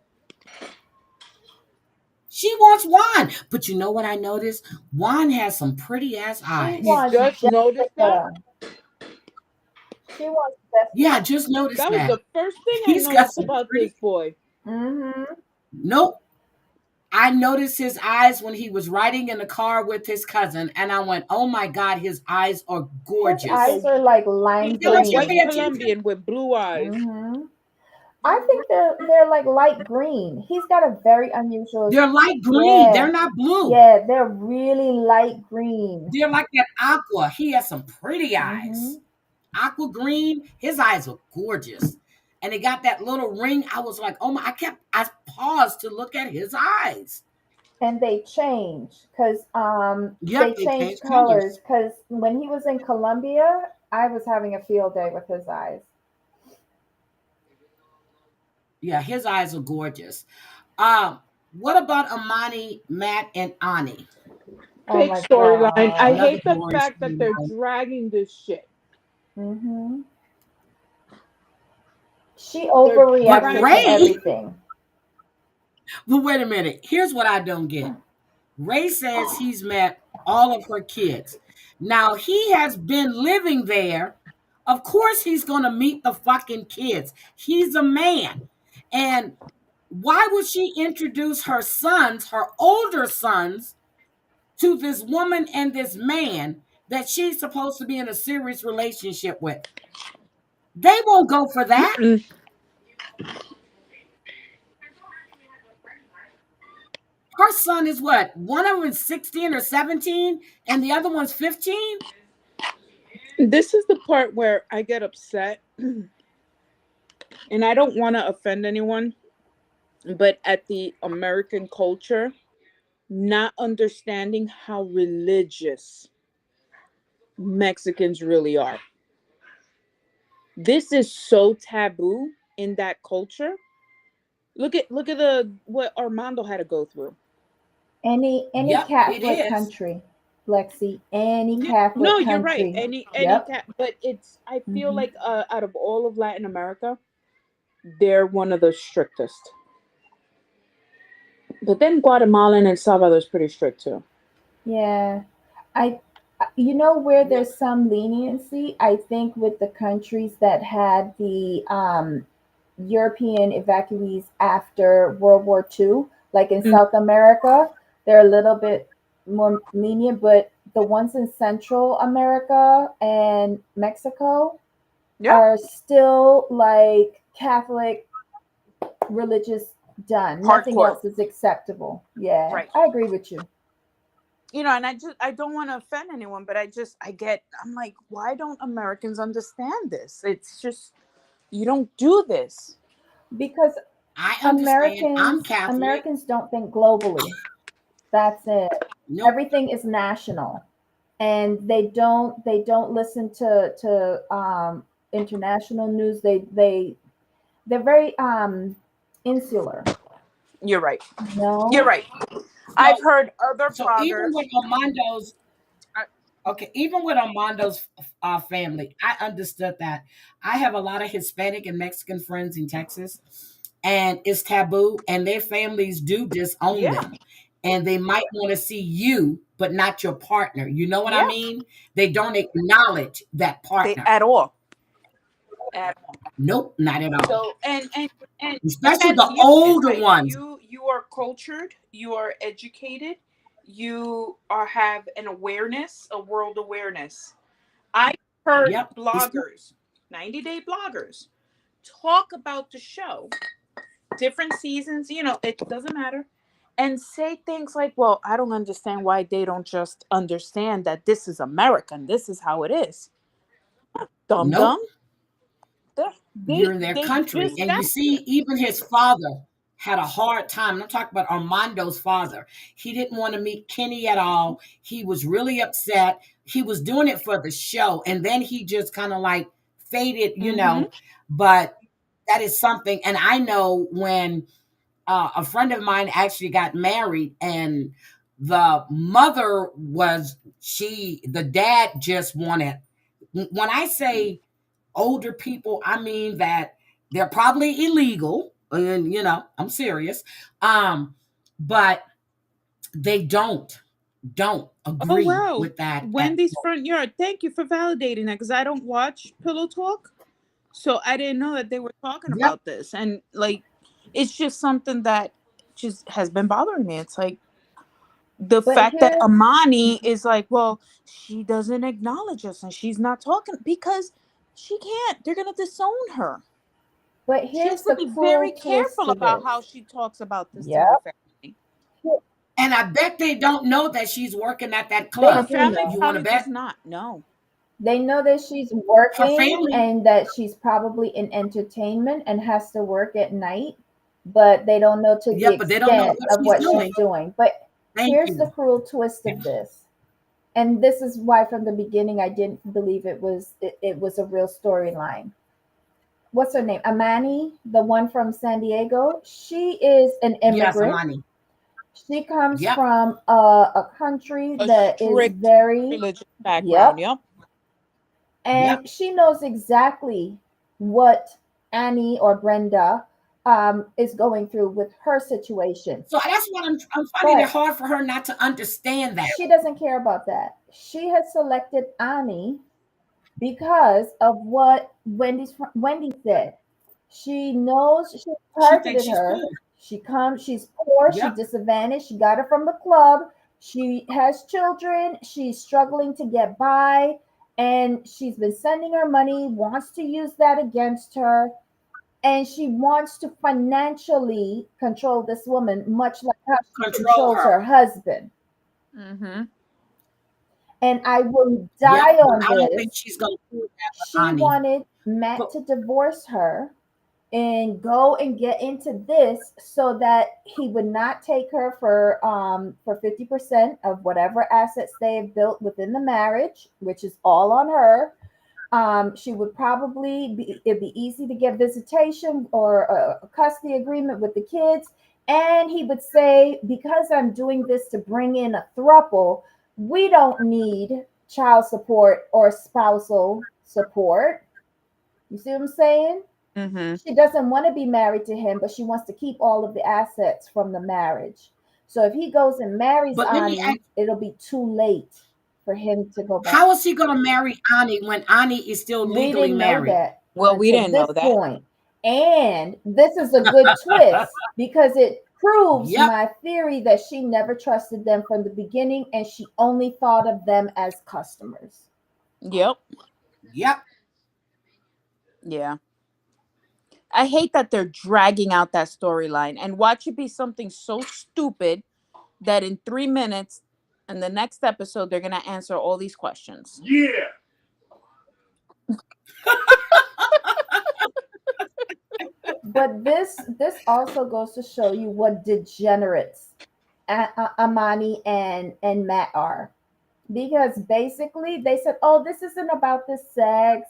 She wants Juan. But you know what I noticed? Juan has some pretty ass She You eyes. wants just noticed that? Jessica. She wants Yeah, I Jessica. just noticed That was that. the first thing I He's got noticed some about pretty. this boy. Mm-hmm. Nope. I noticed his eyes when he was riding in the car with his cousin, and I went, "Oh my God, his eyes are His He's gorgeous." eyes a are like he's lime Did a what you white pay green. attention? Colombian with blue eyes. Mm-hmm. I think they're like light green. He's got a very unusual. They're light green. Yeah, They're not blue. yeah, they're really light green. They're like that aqua. He has some pretty Mm-hmm. eyes. Aqua green. His eyes are gorgeous. And he got that little ring. I was like, oh my, I paused to look at his eyes. And they change because Yep, they they change changed colors. colors. Because when he was in Colombia, I was having a field day with his eyes. Yeah, his eyes are gorgeous. Um, what about Amani, Matt, and Ani? Oh Fake my storyline. I god. Another hate the boring fact that they're storyline. dragging this shit. Mm-hmm. She They're But overreacted to dragging Ray, this. everything. but wait a minute. Here's what I don't get. Ray says he's met all of her kids. Now he has been living there. Of course, he's going to meet the fucking kids. He's a man. And why would she introduce her sons, her older sons, to this woman and this man that she's supposed to be in a serious relationship with? They won't go for that. Mm-mm. Her son is what? One of them is 16 or 17, and the other one's 15? This is the part where I get upset, and I don't want to offend anyone, but at the American culture, not understanding how religious Mexicans really are. This is so taboo in that culture. Look at the what Armando had to go through. Any Yep, it Catholic is. country, Lexi, any No, Catholic you're right. country. Any Yep. cat, but it's I feel Hmm. like out of all of Latin America, they're one of the strictest. But then Guatemala and El Salvador is pretty strict too. Yeah. I where Yep. there's some leniency, I think with the countries that had the European evacuees after World War II, like in Mm. South America, they're a little bit more lenient, but the ones in Central America and Mexico Yeah, are still like Catholic religious done. Nothing hardcore. else is acceptable. Yeah, Right. I agree with you. And I don't want to offend anyone, but I'm like, why don't Americans understand this? It's just you don't do this. Because I understand. I'm Americans Catholic. Americans don't think globally. That's it. Nope. Everything is national, and they don't listen to international news. They're very insular. You're right. You're No, right. So, I've heard other so even bloggers. with Armando's, I- okay, even with Armando's family, I understood that. I have a lot of Hispanic and Mexican friends in Texas, and it's taboo, and their families do disown yeah, them. And they might want to see you, but not your partner. You know what I yeah. mean? They don't acknowledge that They partner. at all. At all. Nope, not at all. So and Especially that's the you. It's older like ones. you are cultured, you are educated, you are have an awareness, a world awareness. I heard Yep. It's bloggers, 90-day bloggers, talk about the show, different seasons, it doesn't matter, and say things like, well, I don't understand why they don't just understand that this is American, this is how it is. Dum dum. nope. They, You're they, in their they country. just And you that. see, even his father had a hard time. I'm talking about Armando's father. He didn't want to meet Kenny at all. He was really upset. He was doing it for the show. And then he just kind of like faded, Mm-hmm. But that is something. And I know when a friend of mine actually got married, and the mother the dad just wanted, when I say older people, I mean that they're probably illegal, and I'm serious. Um, but they don't Oh agree wow, with that at Wendy's all. front yard. Thank you for validating that because I don't watch Pillow Talk, so I didn't know that they were talking Yep. about this. And like, it's just something that just has been bothering me. It's like the but fact that here's Amani is like, well, she doesn't acknowledge us and she's not talking because she can't. They're gonna disown her. but She has here's to the be very cruel twist careful to about this. how she talks about this to Yep. her family. And I bet they don't know that she's working at that They Her club. do family You know. want to probably does bet? not know. They know that she's Her working family? and that she's probably in entertainment and has to work at night, but they don't know to the Yep, but they don't know extent what of she's what she's doing. doing. But Thank here's the you. cruel twist of this. And this is why from the beginning I didn't believe it was a real storyline. What's her name? Amani, the one from San Diego. She is an Yes, immigrant. Amani. She comes Yep. from a country A that is strict very, religious background. yep, Yep. Yep. and she knows exactly what Annie or Brenda is going through with her situation. So that's what I'm finding it But hard for her not to understand that. she doesn't care about that. She has selected Annie because of what Wendy said. She knows she She thinks targeted she's her. cool. She's poor, she's Yep. disadvantaged, she got her from the club, she has children, she's struggling to get by, and she's been sending her money, wants to use that against her, and she wants to financially control this woman, much like how she Control controls her. her husband. Mm-hmm. And I will Yep. die But on I don't think this. she's gonna do that with She Ani. wanted Matt But to divorce her and go and get into this so that he would not take her for 50% of whatever assets they have built within the marriage, which is all on her. She would probably be, it'd be easy to get visitation or a custody agreement with the kids. And he would say, because I'm doing this to bring in a thruple, we don't need child support or spousal support. You see what I'm saying? Mm-hmm. She doesn't want to be married to him, but she wants to keep all of the assets from the marriage. So if he goes and marries but let me ask, Ani, it'll be too late for him to go back. how is he gonna marry Ani when Ani is still We legally didn't know married? that Well, we until didn't know this that. point. And this is a good twist because it proves Yep. my theory that she never trusted them from the beginning and she only thought of them as customers. Yep. Yep. Yeah. I hate that they're dragging out that storyline and watch it be something so stupid that in 3 minutes in the next episode they're gonna answer all these questions. Yeah. But this also goes to show you what degenerates Amani and Matt are, because basically they said, "Oh, this isn't about the sex."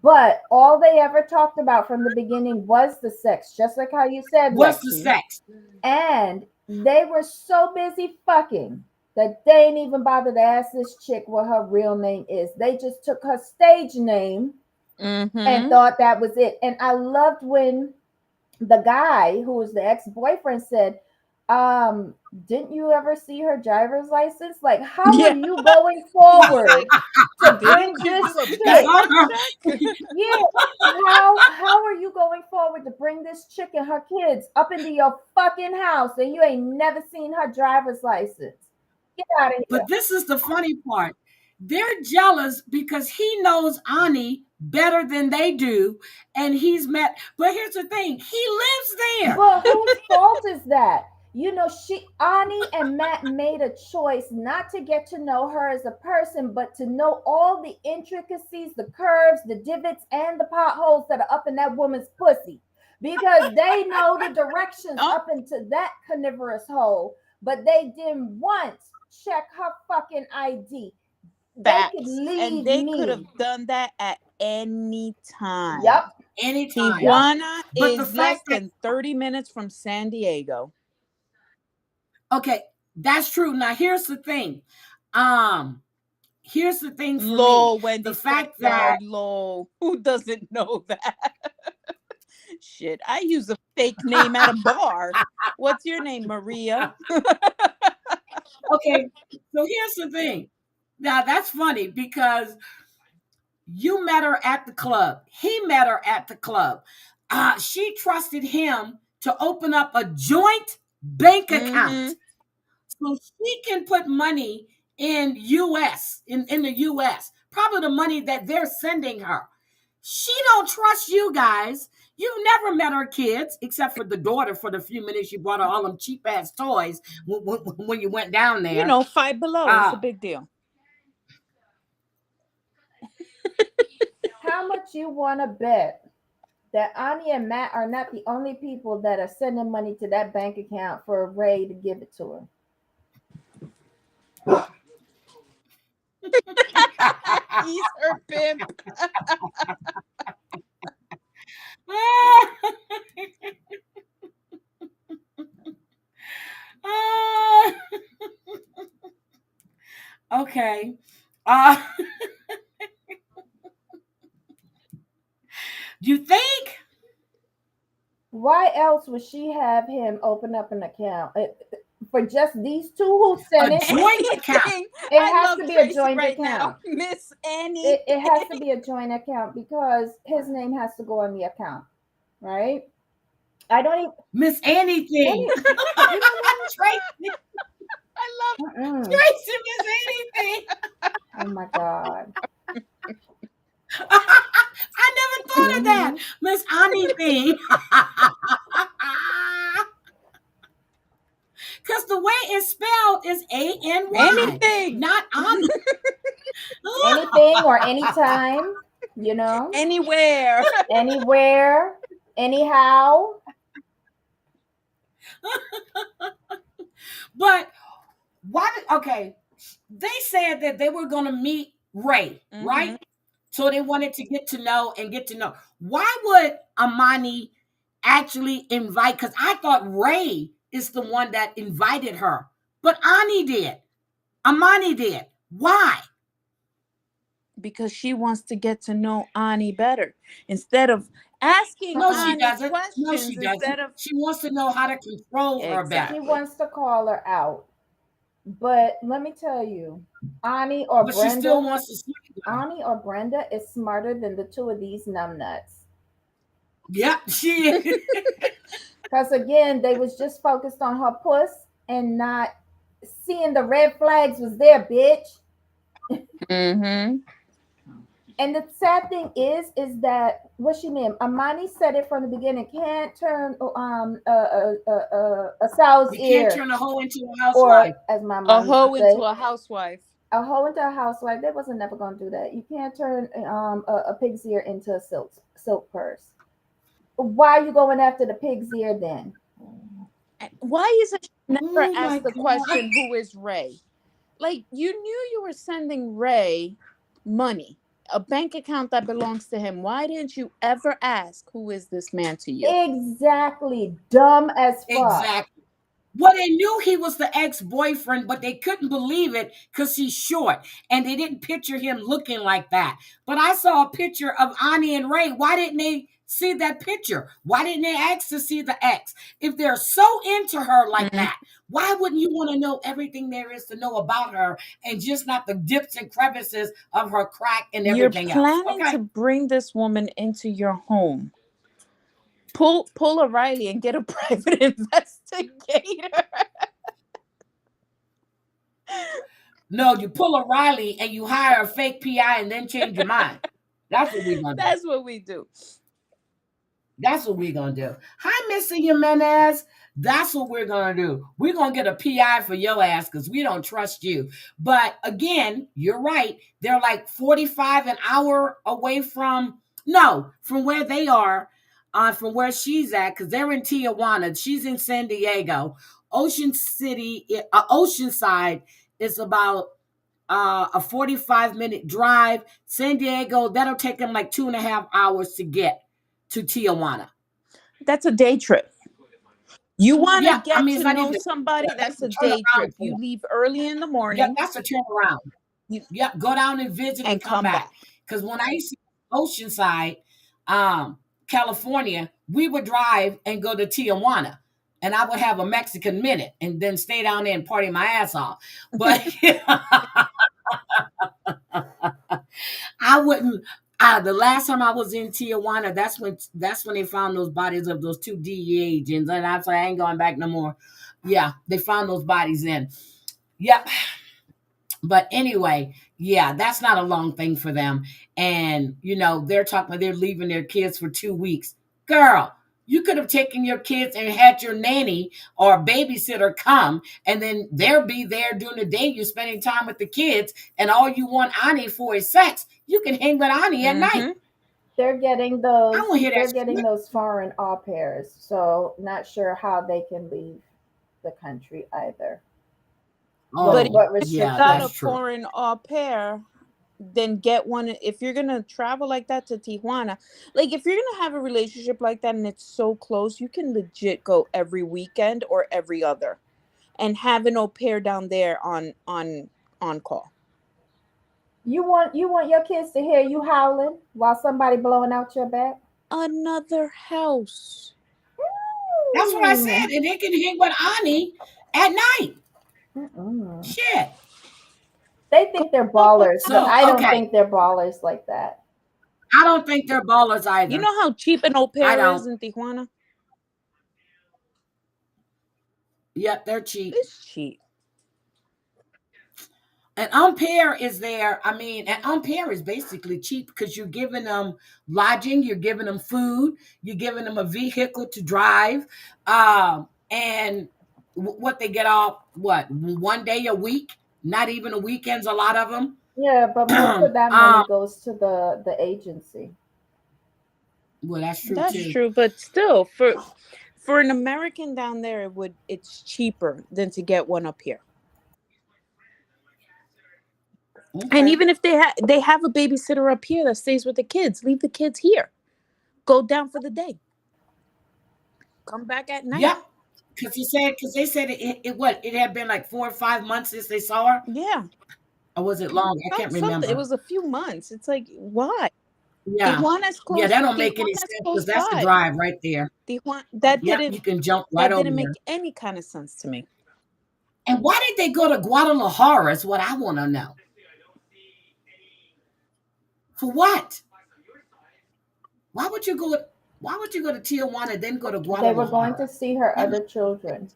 But all they ever talked about from the beginning was the sex, just like how you said, What's the Lexi. sex? And they were so busy fucking that they ain't even bothered to ask this chick what her real name is. They just took her stage name and Mm-hmm. thought that was it. And I loved when the guy who was the ex-boyfriend said, didn't you ever see her driver's license? Like, how are Yeah. you going He's forward like, to didn't bring you this do a That's chick? all background her. check? Yeah, how are you going forward to bring this chick and her kids up into your fucking house and you ain't never seen her driver's license? Get out of here. But this is the funny part. They're jealous because he knows Ani better than they do, and he's met. But here's the thing: he lives there. But whose fault is that? You know, Ani and Matt made a choice not to get to know her as a person, but to know all the intricacies, the curves, the divots, and the potholes that are up in that woman's pussy. Because they know the directions Oh, up into that carnivorous hole, but they didn't once check her fucking ID. They could facts. And leave they could have me. done that at any time. Yep, Anytime. yep. Tijuana But the is less fact that than 30 minutes from San Diego. okay, that's true. Now Um, here's the thing for me: Lol, the Wendy fact that Stepdad, lol. Who doesn't know that? Shit, I use a fake name at a bar. What's your name, Maria? okay, so here's the thing. Now that's funny because you met her at the club. He met her at the club. She trusted him to open up a joint bank Mm-hmm. account so she can put money in in the US, probably the money that they're sending her. She don't trust you guys. You never met her kids, except for the daughter for the few minutes you bought her all them cheap ass toys when you went down You there. know, Five Below. What's Uh, the big deal? How much you want to bet that Ani and Matt are not the only people that are sending money to that bank account for Ray to give it to her? He's her pimp. okay. Uh, you think Why else would she have him open up an account? For just these two who a sent it, joint account? Anything. it I has love to be a Tracy joint right now. account. Miss Annie. It has to be a joint account because his name has to go on the account, right? I don't even Miss Anything. any. You know what? Tracy, I love Mm-mm. Tracy, Miss Anything. Oh my god. I never thought of that. Mm-hmm. Miss Anything. Because the way it's spelled is Any, anything. not Ani. Anything or anytime, you know, Anywhere. anywhere, anyhow. But why okay, they said that they were going to meet Ray, Mm-hmm. right? So they wanted to get to know and get to know. Why would Amani actually invite? Because I thought Ray is the one that invited her, but Ani did. Amani did. Why? Because she wants to get to know Ani better. Instead of asking No, she Uh-uh. Ani doesn't. No, questions, she doesn't. instead of She wants to know how to control her better. She exactly. wants to call her out. But let me tell you, Ani or But she still Brenda, wants to sleep with her. Ani or Brenda is smarter than the two of these numbnuts. Yep, she is. Because again, they was just focused on her puss and not seeing the red flags was there, bitch. Mm-hmm. And the sad thing is that what's your name? Amani said it from the beginning. Can't turn a sow's You can't ear, turn a hoe into a or housewife. as my A mom used to hoe into say, a housewife. a hoe into a housewife. They wasn't never gonna do that. You can't turn a pig's ear into a silk purse. Why are you going after the pig's ear then? Why is it she never Oh my asked the God. question, who is Ray? Like, you knew you were sending Ray money, a bank account that belongs to him. Why didn't you ever ask, who is this man to you? Exactly. Dumb as fuck. Exactly. Well, they knew he was the ex-boyfriend, but they couldn't believe it because he's short, and they didn't picture him looking like that. But I saw a picture of Ani and Ray. Why didn't they see that picture? Why didn't they ask to see the ex? If they're so into her like Mm. that, why wouldn't you want to know everything there is to know about her and just not the dips and crevices of her crack and You're everything else? planning Okay. to bring this woman into your home. Pull a Riley and get a private investigator. No, you pull a Riley and you hire a fake PI and then change your mind. That's what we're gonna do. That's what we do. That's what we're gonna do. Hi, Mr. Jimenez. That's what we're gonna do. We're gonna get a PI for your ass because we don't trust you. But again, you're right. They're like 45 an hour away from from where they are, from where she's at, because they're in Tijuana. She's in San Diego. Ocean City, Oceanside is about a 45-minute drive. San Diego, that'll take them like 2.5 hours to get to Tijuana. That's a day trip. You want to Yeah, I get mean, it's to not know even, somebody? that's That's a a day turnaround trip. for You them. leave early in the Yeah, morning that's a turnaround. you, Yeah, go down and visit and and come come back. back. Because when I used to Oceanside, California, we would drive and go to Tijuana. And I would have a Mexican minute and then stay down there and party my ass off. But I wouldn't. The last time I was in Tijuana, that's when they found those bodies of those two DEA agents, and I said I ain't going back no more. Yeah, they found those bodies in. Yep. But anyway, yeah, that's not a long thing for them. And they're talking about they're leaving their kids for 2 weeks. Girl, you could have taken your kids and had your nanny or babysitter come, and then they'll be there during the day. You're spending time with the kids, and all you want Ani for is sex. You can hang with Ani at night. Hmm. They're getting I those don't hear that they're getting shit. those foreign au pairs, so not sure how they can leave the country either. But Oh, What even if you yeah, got that's a restrictions? true. foreign au pair, then get one. If you're gonna travel like that to Tijuana, like if you're gonna have a relationship like that and it's so close, you can legit go every weekend or every other, and have an au pair down there on call. You want your kids to hear you howling while somebody blowing out your back? Another house. That's what I Mm. said. And they can hang with Ani at night. Mm-mm. Shit. They Go think they're to a ballers, but So I don't okay, think they're ballers like that. I don't think they're ballers You either. know how cheap an au I pair is don't. in Tijuana? Yep, they're cheap. It's cheap. An Ampere is there. I mean, an Ampere is basically cheap because you're giving them lodging, you're giving them food, you're giving them a vehicle to drive, and what they get off, what, one day a week, not even a weekends, a lot of them. Yeah, but most of that money um, goes to the agency. well, that's true That's too. true, but still, for an American down there, it's cheaper than to get one up here. And Okay. even if they have a babysitter up here that stays with the kids, leave the kids here. Go down for the day. Come back at night. Yep. Because they said it had been like 4 or 5 months since they saw her, Yeah. or was it long? I can't Something. It remember. was a few months. It's like, why? Yeah. Tijuana's Yeah, close. that don't make any Tijuana's sense because close that's the by. drive right there. Tijuana. That Yep, didn't you can jump right that over didn't there. make any kind of sense to me. And why did they go to Guadalajara is what I want to know. For what? Why would you go why would you go to Tijuana then go to They were going to Guadalajara? see her That, other children.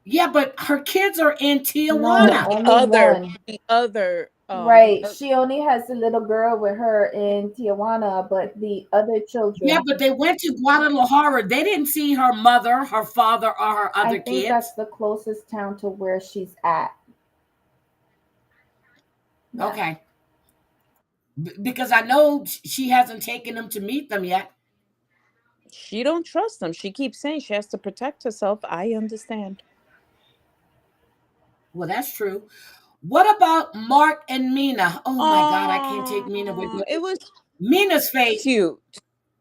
yeah, but her kids are in No, Tijuana. only one. The other Right. She only has a little girl with her in Tijuana, but the other Yeah, children, but they went to Guadalajara. They didn't see her mother, her father, or her I other think that's kids. the closest town to where she's at. Yeah. Okay. Because I know she hasn't taken them to meet them yet. She don't trust him. She keeps saying she has to protect herself. I understand. Well, that's true. What about Mark and Mina? Oh my God, I can't take Mina with Oh, me. it was Mina's face cute.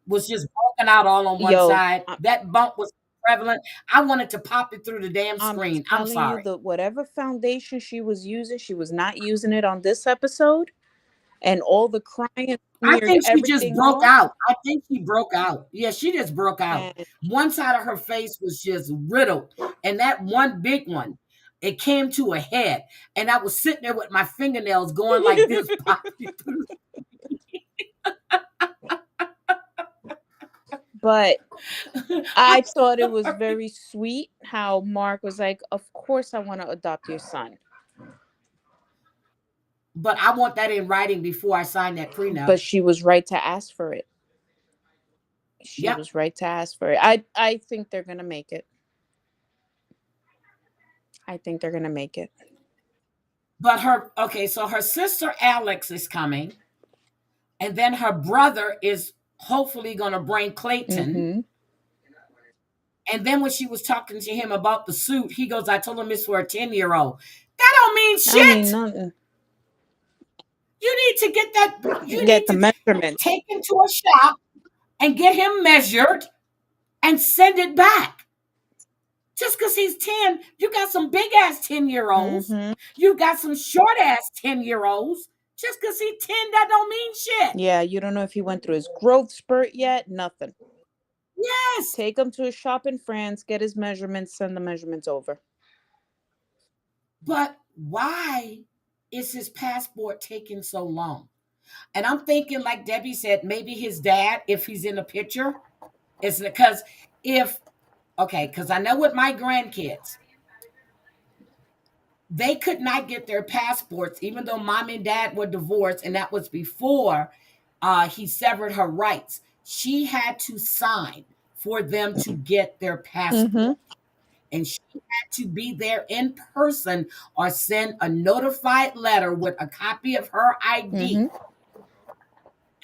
was just broken out all on one Yo, side. That bump was prevalent. I wanted to pop it through the damn I'm screen. I'm telling you sorry. that whatever foundation she was using, she was not using it on this episode. And all the crying I smeared think she just everything broke off. out. I think she broke out. Yeah, she just broke out. And One side of her face was just riddled, and that one big one, it came to a head. And I was sitting there with my fingernails going like this, popping through. but I thought it was very sweet how Mark was like, "Of course I want to adopt your son." But I want that in writing before I sign that prenup. But she was right to ask for it. She Yep. was right to ask for it. I think they're going to make it. I think they're going to make it. But okay, so her sister Alex is coming, and then her brother is hopefully going to bring Clayton. Mhm. And then when she was talking to him about the suit, he goes, I told him it's for a 10-year-old. That don't mean I don't mean shit. nothing. You need to get that, you Get need the to measurements. take him to a shop and get him measured and send it back. Just because he's 10, you got some big ass 10-year-olds. Mhm. You got some short ass 10-year-olds. Just because he's 10, that don't mean shit. Yeah, you don't know if he went through his growth spurt yet. Nothing. Yes. Take him to a shop in France, get his measurements, send the measurements over. But why is his passport taking so long? And I'm thinking, like Debbie said, maybe his dad, if he's in the picture, is because if, okay, because I know with my grandkids, they could not get their passports, even though mom and dad were divorced, and that was before he severed her rights. She had to sign for them to get their Mhm. passport. And she had to be there in person or send a notified letter with a copy of her ID. Mhm.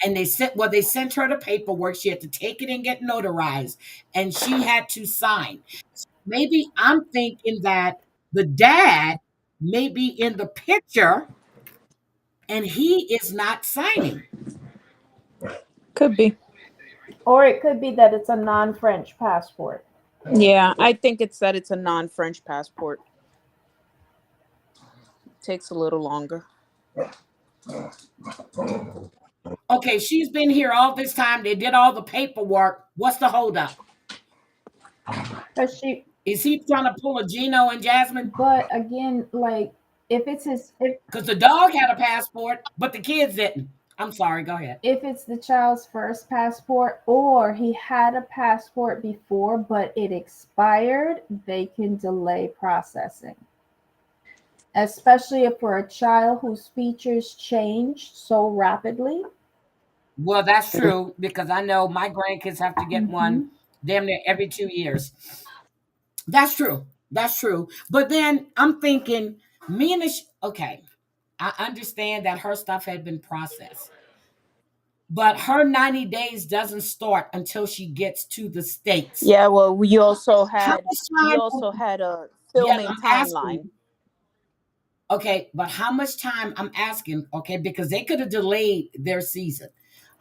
And they sent her the paperwork. She had to take it and get notarized, and she had to sign. Maybe I'm thinking that the dad may be in the picture and he is not signing. Could be. Or it could be that it's a non-French passport. Yeah, I think it's that it's a non-French passport. Takes a little longer. Okay, she's been here all this time. They did all the paperwork. What's the holdup? Because she, Is he trying to pull a Gino and Jasmine? but again, like Because the dog had a passport, but the kids didn't. I'm sorry, go ahead. if it's the child's first passport, or he had a passport before but it expired, they can delay processing. Especially if for a child whose features change so rapidly. Well, that's true because I know my grandkids have to get one Hmm. damn near every 2 years. That's true. That's true. But then I'm thinking, okay, I understand that her stuff had been processed, but her 90 days doesn't start until she gets to the States. Yeah, well, How much we time? also had a Yes, filming I'm asking. timeline. Okay, but how much time I'm asking? Okay, because they could have delayed their season.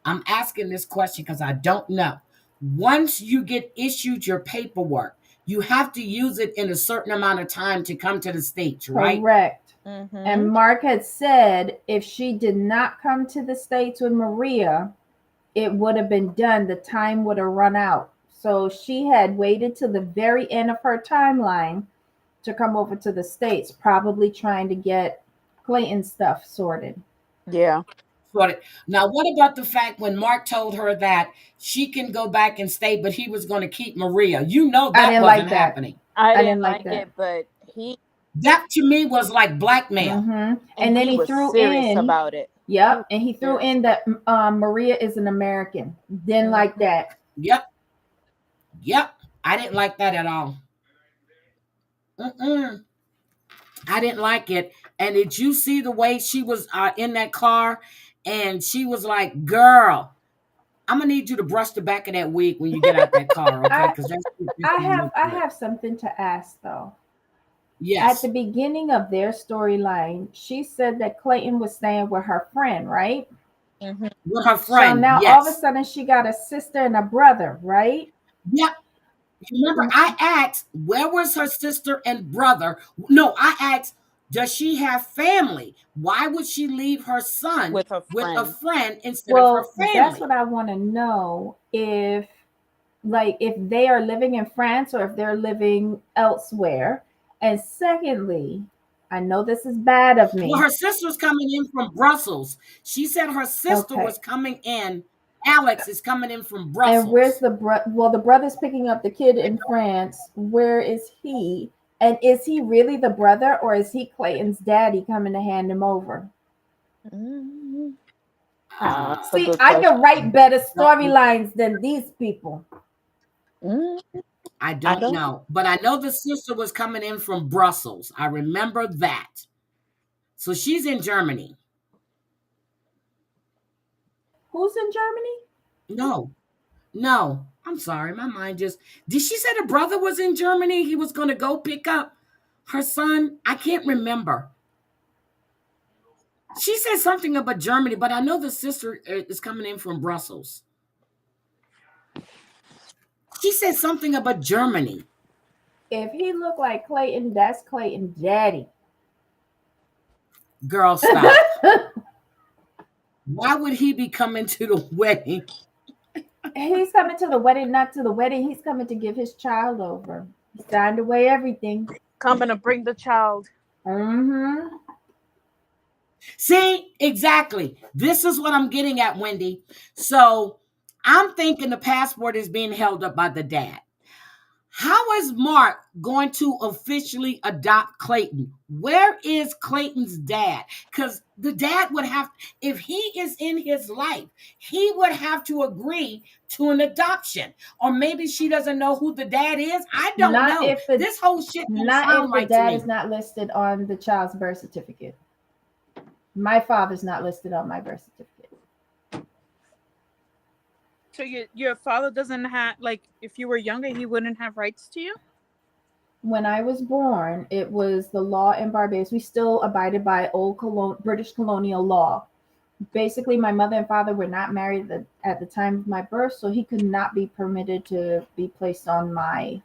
I'm asking this question because I don't know. Once you get issued your paperwork, you have to use it in a certain amount of time to come to the States, right? Correct. And Mhm. Mark had said if she did not come to the States with Maria, it would have been done. The time would have run out. So she had waited till the very end of her timeline to come over to the States, probably trying to get Clayton stuff sorted. Yeah. Got it. Now, what about the fact when Mark told her that she can go back and stay, but he was going to keep Maria? You know I that didn't wasn't like that. happening. I I didn't didn't like like that. it, but he That to me was like blackmail. And then he he was threw serious in, about it. He yep, was and he threw serious. in that Maria is an American. Didn't like Mhm. that. Yep, yep. I didn't like that at all. Mm-mm. I didn't like it. And did you see the way she was in that car? And she was like, girl. I'm gonna need you to brush the back of that wig when you get out that car, okay? I Because that's I gonna have look I good. have something to ask though. At the Yes, beginning of their storyline, she said that Clayton was staying with her friend, right? Hmm. with her So friend. now all of a Yes, sudden she got a sister and a brother, right? yep. Remember, I asked where was her sister and brother. No, I asked, does she have family? Why would she leave her son With a with a friend. friend instead of her Well, that's family? what I want to know, if if they are living in France or if they're living elsewhere. And secondly, I know this is bad of Well, me. her sister's coming in from Brussels. She said her sister Okay. was coming in. Alex is coming in from And where's Brussels. well, the brother's picking up the kid in France. Where is he? And is he really the brother, or is he Clayton's daddy coming to hand him over? Mm. That's a Uh, See, good I question. can write better don't storylines than these people. Mm. I I don't don't. know, but I know the sister was coming in from Brussels. I remember that. So she's in Germany. Who's in Germany? No, no, I'm sorry. My mind just. Did she say the brother was in Germany? He was going to go pick up her son? I can't remember. She said something about Germany, but I know the sister is coming in from Brussels. She said something about Germany. If he looked like Clayton, that's Clayton daddy. Girl, stop. Why would he be coming to the wedding? He's coming to the wedding, not to the wedding. He's coming to give his child over. He signed away everything. Coming to bring the child. Mm-hmm. See, exactly. This is what I'm getting at, Wendy. So I'm thinking the passport is being held up by the dad. How is Mark going to officially adopt Clayton? Where is Clayton's dad? Because the dad would have, if he is in his life, he would have to agree to an adoption. Or maybe she doesn't know who the dad is. I don't Not know. if the This whole shit don't not sound if the right to dad is me. not listed on the child's birth certificate. My father's not listed on my birth certificate. So your father doesn't have, like, if you were younger, he wouldn't have rights to you. When I was born, it was the law in Barbados. We still abided by British colonial law. Basically, my mother and father were not married at the time of my birth, so he could not be permitted to be placed on my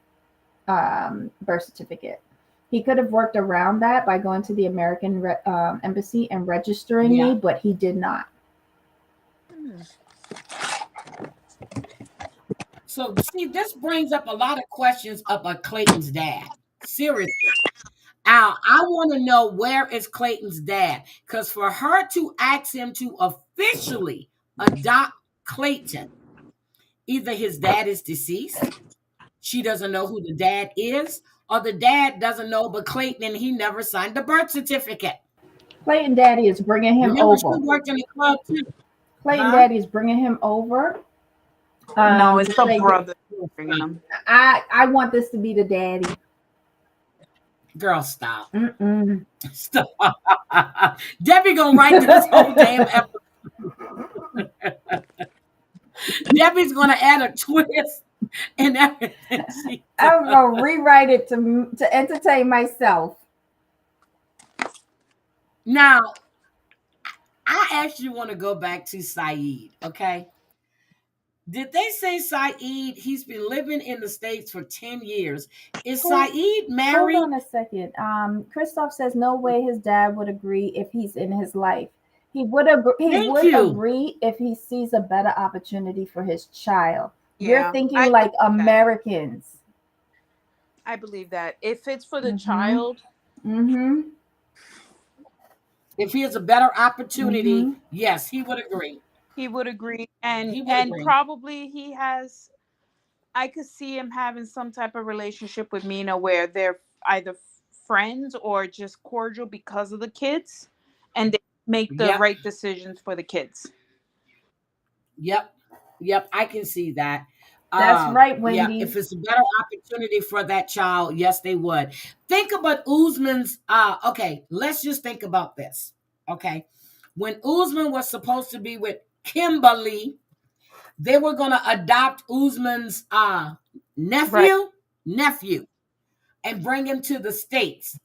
birth certificate. He could have worked around that by going to the American embassy and registering me, Yeah. but he did not. Hmm. So see, this brings up a lot of questions about Clayton's dad. Seriously. Al, I want to know where is Clayton's dad? Because for her to ask him to officially adopt Clayton, either his dad is deceased, she doesn't know who the dad is, or the dad doesn't know but Clayton and he never signed the birth certificate. Clayton Daddy is bringing him Remember, she over. worked in the club too, Clayton huh? Daddy is bringing him over No, it's to the say, brother bringing him. I want this to be the daddy. Girl, stop. Mm-mm. Stop. Debbie gonna write this whole damn episode. Debbie's gonna add a twist and everything she does. I'm gonna rewrite it to entertain myself. Now, I actually want to go back to Saeed, okay? Did they say Saeed, he's been living in the States for 10 years? Is Hold, Saeed hold married? on a second. Christoph says no way his dad would agree if he's in his life. He Thank would you. agree if he sees a better opportunity for his child. You're Yeah, thinking I like believe that. Americans. I believe that if it's for the Mm-hmm. child, Mm-hmm. If he has a better Mm-hmm. opportunity, yes, he would agree. he would agree, and He would and agree. probably he has. I could see him having some type of relationship with Mina where they're either friends or just cordial because of the kids, and they make the Yep. right decisions for the kids. Yep. Yep. I can see that. That's right, Yeah, Wendy. if it's a better opportunity for that child, yes, they would. Think about Usman's okay, let's just think about this. Okay. When Usman was supposed to be with Kimberly, They were going to adopt Usman's Right. nephew, nephew, and bring him to the States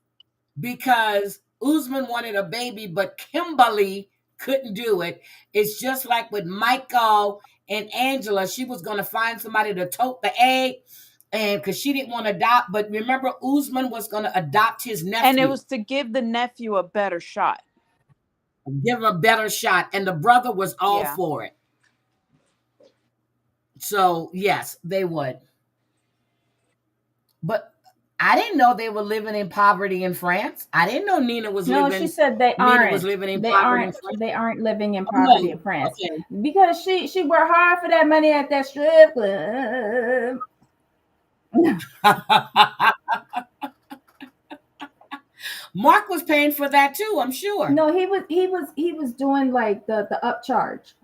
because Usman wanted a baby, but Kimberly couldn't do it. It's just like with Michael and Angela. She was going to find somebody to tote the egg, and because she didn't want to adopt. But remember, Usman was going to adopt his And it nephew, was to give the nephew a better shot. give him a better shot, and the brother was all Yeah. for it. So yes, they would. But I didn't know they were living in poverty in France. I didn't know No, she said Nina was living in poverty in France. they aren't living in poverty Oh, in France okay. because she worked hard for that money at that strip club. Mark was paying for that too, I'm sure. No, he was doing like the upcharge.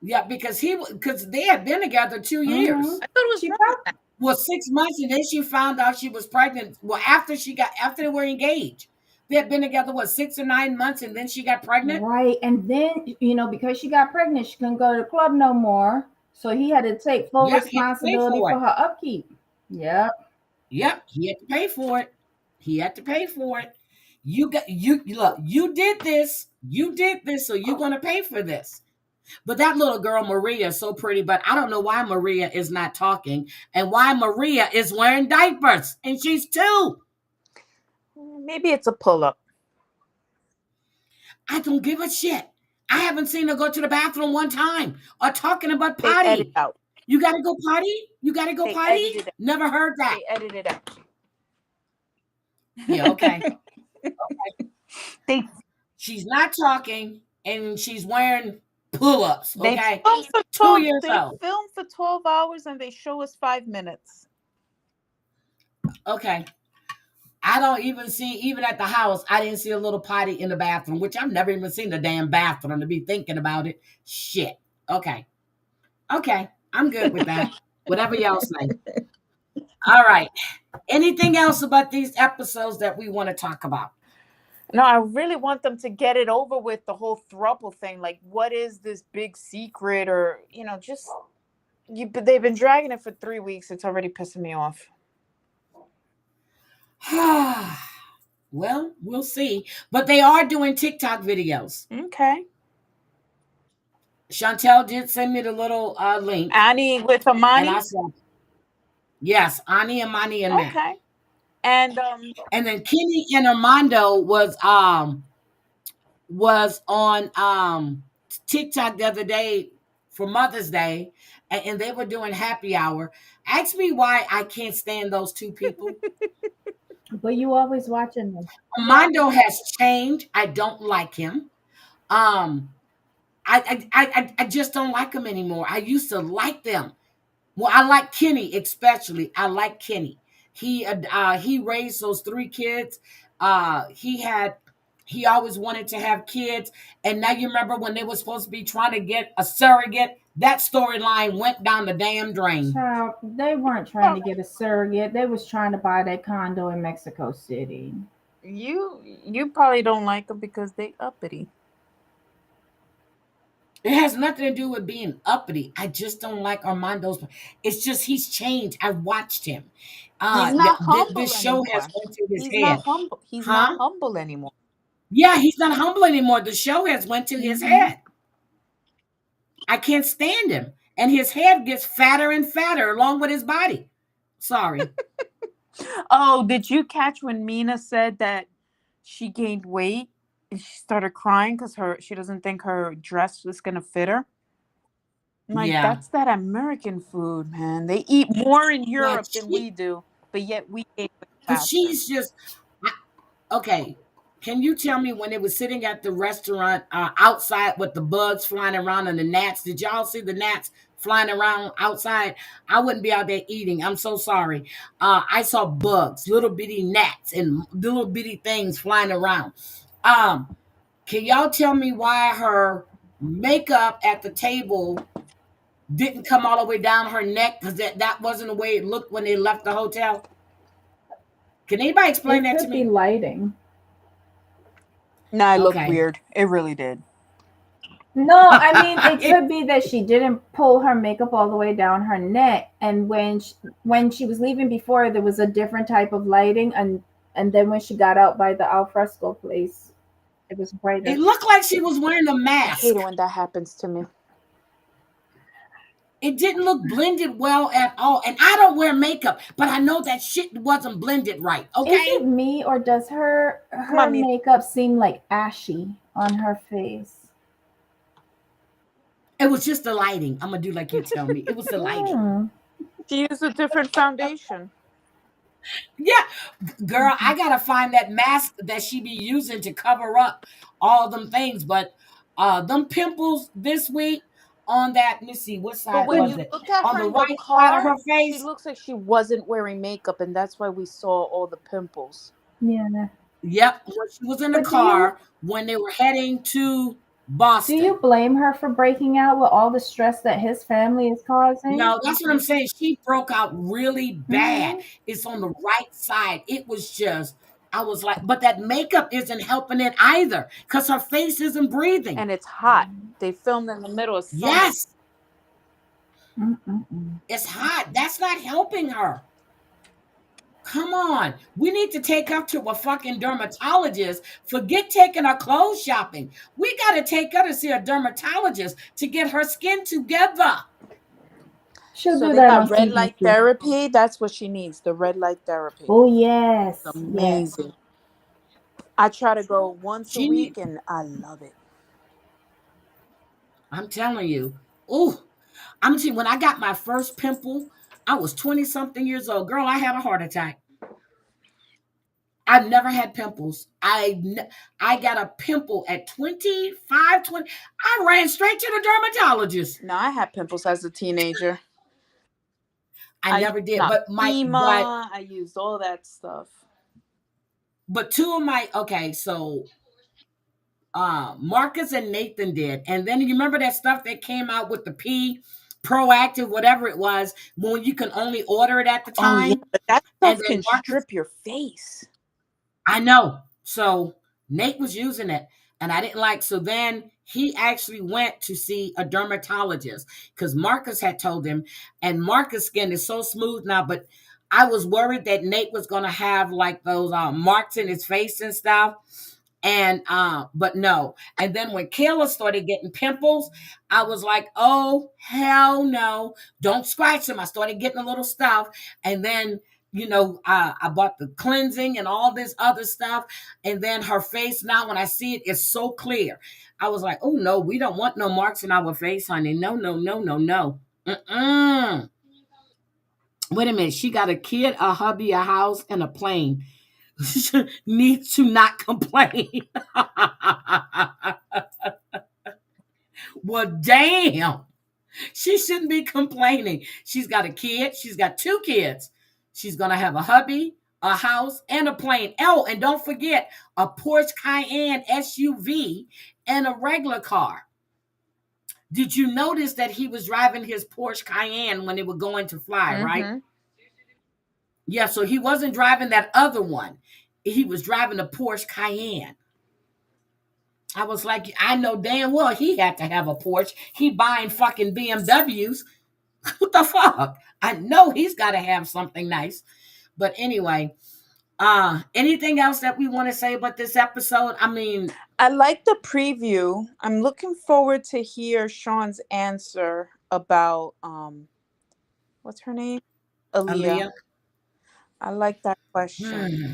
Yeah, because they had been together 2 years. I thought it was She more than probably that. Well, 6 months, and then she found out she was pregnant. Well, after they were engaged, they had been together 6 or 9 months, and then she got pregnant. right, and then because she got pregnant, she couldn't go to the club no more. So he had to take full Yep, he had to pay responsibility for it. for her upkeep. Yep. Yep, he had to pay for it. He had to pay for it. You look. You did this, so you're gonna pay for this. But that little girl Maria is so pretty. But I don't know why Maria is not talking, and why Maria is wearing diapers, and she's 2. Maybe it's a pull up. I don't give a shit. I haven't seen her go to the bathroom one time or talking about They edit potty. out. You gotta go potty? You gotta go They potty? edited out. Never heard that. They edited out. Yeah, okay. they She's not talking and she's wearing pull-ups, they okay? film for 2 12 years they old. film for 12 hours and they show us 5 minutes. Okay. I don't even see, even at the house, I didn't see a little potty in the bathroom, which I've never even seen the damn bathroom to be thinking about it. Shit. Okay. Okay. I'm good with that. Whatever y'all say. All right. Anything else about these episodes that we want to talk about? No, I really want them to get it over with, the whole throuple thing. Like, what is this big secret? Or, just but they've been dragging it for 3 weeks. It's already pissing me off. Well, we'll see. But they are doing TikTok videos. Okay. Chantel did send me the little link, Annie with and Amani. I saw, yes, Ani, Amani, and Matt. Okay. And And then Kenny and Armando was on TikTok the other day for Mother's Day, and they were doing happy hour. Ask me why I can't stand those two people. But you always watching them. Armando has changed. I don't like him. Um, I just don't like him anymore. I used to like them. Well, I like Kenny especially. I like Kenny. He raised those 3 kids. He always wanted to have kids, and now you remember when they were supposed to be trying to get a surrogate. That storyline went down the damn drain. Child, they weren't trying to get a surrogate. They was trying to buy that condo in Mexico City. you probably don't like them because they uppity. It has nothing to do with being uppity. I just don't like Armando's. It's just he's changed. I watched him. He's not This humble show has anymore. went to his He's head, not humble. He's not huh? humble anymore. Yeah, he's not humble anymore. The show has went to his Mm-hmm. head. I can't stand him, and his head gets fatter and fatter along with his body. Sorry. Oh, did you catch when Mina said that she gained weight and she started crying because she doesn't think her dress was gonna fit her? I'm like, Yeah, that's that American food, man. They eat more in yeah. Europe than we do, but yet we gain weight Because faster. she's just okay. Can you tell me when they were sitting at the restaurant outside with the bugs flying around and the gnats? Did y'all see the gnats flying around outside? I wouldn't be out there eating. I'm so sorry. I saw bugs, little bitty gnats, and little bitty things flying around. Um, can y'all tell me why her makeup at the table didn't come all the way down her neck? Because that wasn't the way it looked when they left the hotel. Can anybody explain It that to could be me? lighting. Nah, it looked Okay. weird. It really did. No, I mean it could be that she didn't pull her makeup all the way down her neck, and when she was leaving before, there was a different type of lighting, and then when she got out by the alfresco place, it was It brighter. looked like she was wearing a I hate it mask. when that happens to me. It didn't look blended well at all. And I don't wear makeup, but I know that shit wasn't blended right. Is Okay. it me, or does her Come on, her me. makeup seem like ashy on her face? It was just the lighting. I'm gonna do like you tell me. It was the lighting. Hmm. She used a different foundation. Yeah, girl, I gotta find that mask that she be using to cover up all them things. But them pimples this week on that, let me see, what But side when But was you it? look at On her the in the right side of car, her she face. looks like she wasn't wearing makeup, and that's why we saw all the pimples. yeah. Yep, when she was in the But car when they were heading to do you Boston. blame her for breaking out with all the stress that his family is causing? No, that's what I'm saying. She broke out really bad. Hmm. It's on the right side. It was just, I was like, but that makeup isn't helping it either because her face isn't breathing. And it's hot. They filmed in the middle of summer. Yes, Mm-mm-mm. it's hot. That's not helping her. Come on. We need to take her to a fucking dermatologist. Forget taking her clothes shopping. We got to take her to see a dermatologist to get her skin together. She'll So do they that on got red season light two. therapy. That's what she needs. The red light therapy. Oh yes, yes. Amazing. I try to go once a She need, week and I love it. I'm telling you. Oh, I'm telling you, when I got my first pimple, I was 20 something years old. Girl, I had a heart attack. I've never had pimples. I got a pimple at 25, 20. I ran straight to the dermatologist. Now I had pimples as a teenager. I I used never did. Noxema. I used all that stuff. But two of my, okay, so Marcus and Nathan did. And then you remember that stuff that came out with the P proactive, whatever it was, when you can only order it at the Oh yeah, time. but that And stuff then can Marcus, strip your face. I know. So Nate was using it and I didn't like. So then he actually went to see a dermatologist because Marcus had told him, and Marcus' skin is so smooth now. But I was worried that Nate was going to have like those marks in his face and stuff. And but no. And then when Kayla started getting pimples, I was like, oh hell no, don't scratch them. I started getting a little stuff, and then I bought the cleansing and all this other stuff, and then her face now when I see it is so clear. I was like, oh no, we don't want no marks in our face, honey. No, no, no, no, no. Mm-mm. Wait a minute, she got a kid, a hubby, a house, and a plane. Needs to not complain. Well, damn. She shouldn't be complaining. She's got a kid. She's got two kids. She's going to have a hubby, a house, and a plane. Oh, and don't forget a Porsche Cayenne SUV and a regular car. Did you notice that he was driving his Porsche Cayenne when they were going to fly, right? Mm-hmm. Yeah, so he wasn't driving that other one. He was driving a Porsche Cayenne. I was like, I know damn well he had to have a Porsche. He buying fucking BMWs. What the fuck? I know he's got to have something nice. But anyway, anything else that we want to say about this episode? I mean, I like the preview. I'm looking forward to hear Sean's answer about what's her name? Aaliyah. Aaliyah. I like that question. Hmm.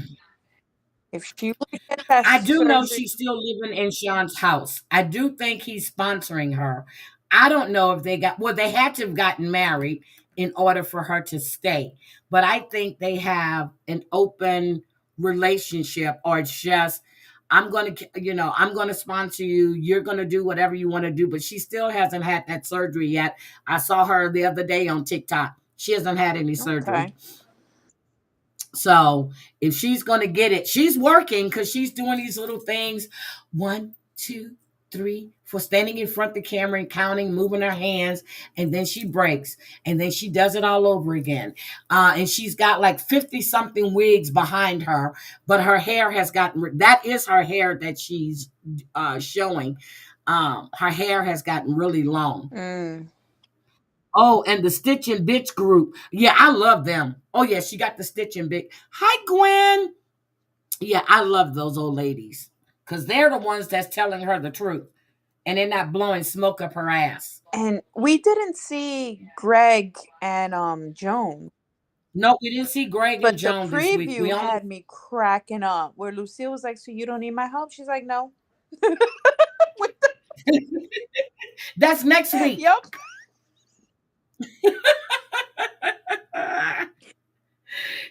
If she were to get that I do know surgery, she's still living in Sean's house. I do think he's sponsoring her. I don't know if they had to have gotten married in order for her to stay. But I think they have an open relationship, or it's just, I'm going to sponsor you. You're going to do whatever you want to do. But she still hasn't had that surgery yet. I saw her the other day on TikTok. She hasn't had any surgery. okay. So if she's going to get it, she's working because she's doing these little things. One, two, three, for standing in front of the camera and counting, moving her hands, and then she breaks, and then she does it all over again. And she's got like 50 something wigs behind her, but her hair has gotten, that is her hair that she's showing. Her hair has gotten really long. Mm. Oh, and the Stitch and Bitch group. Yeah, I love them. Oh yeah, she got the Stitch and Bitch. Hi, Gwen. Yeah, I love those old ladies because they're the ones that's telling her the truth, and they're not blowing smoke up her ass. And we didn't see Greg and Joan, No, we didn't see Greg and but the Joan this week. We preview only had me cracking up. Where Lucille was like, "So you don't need my help?" She's like, "No." With that's next the, week. yep.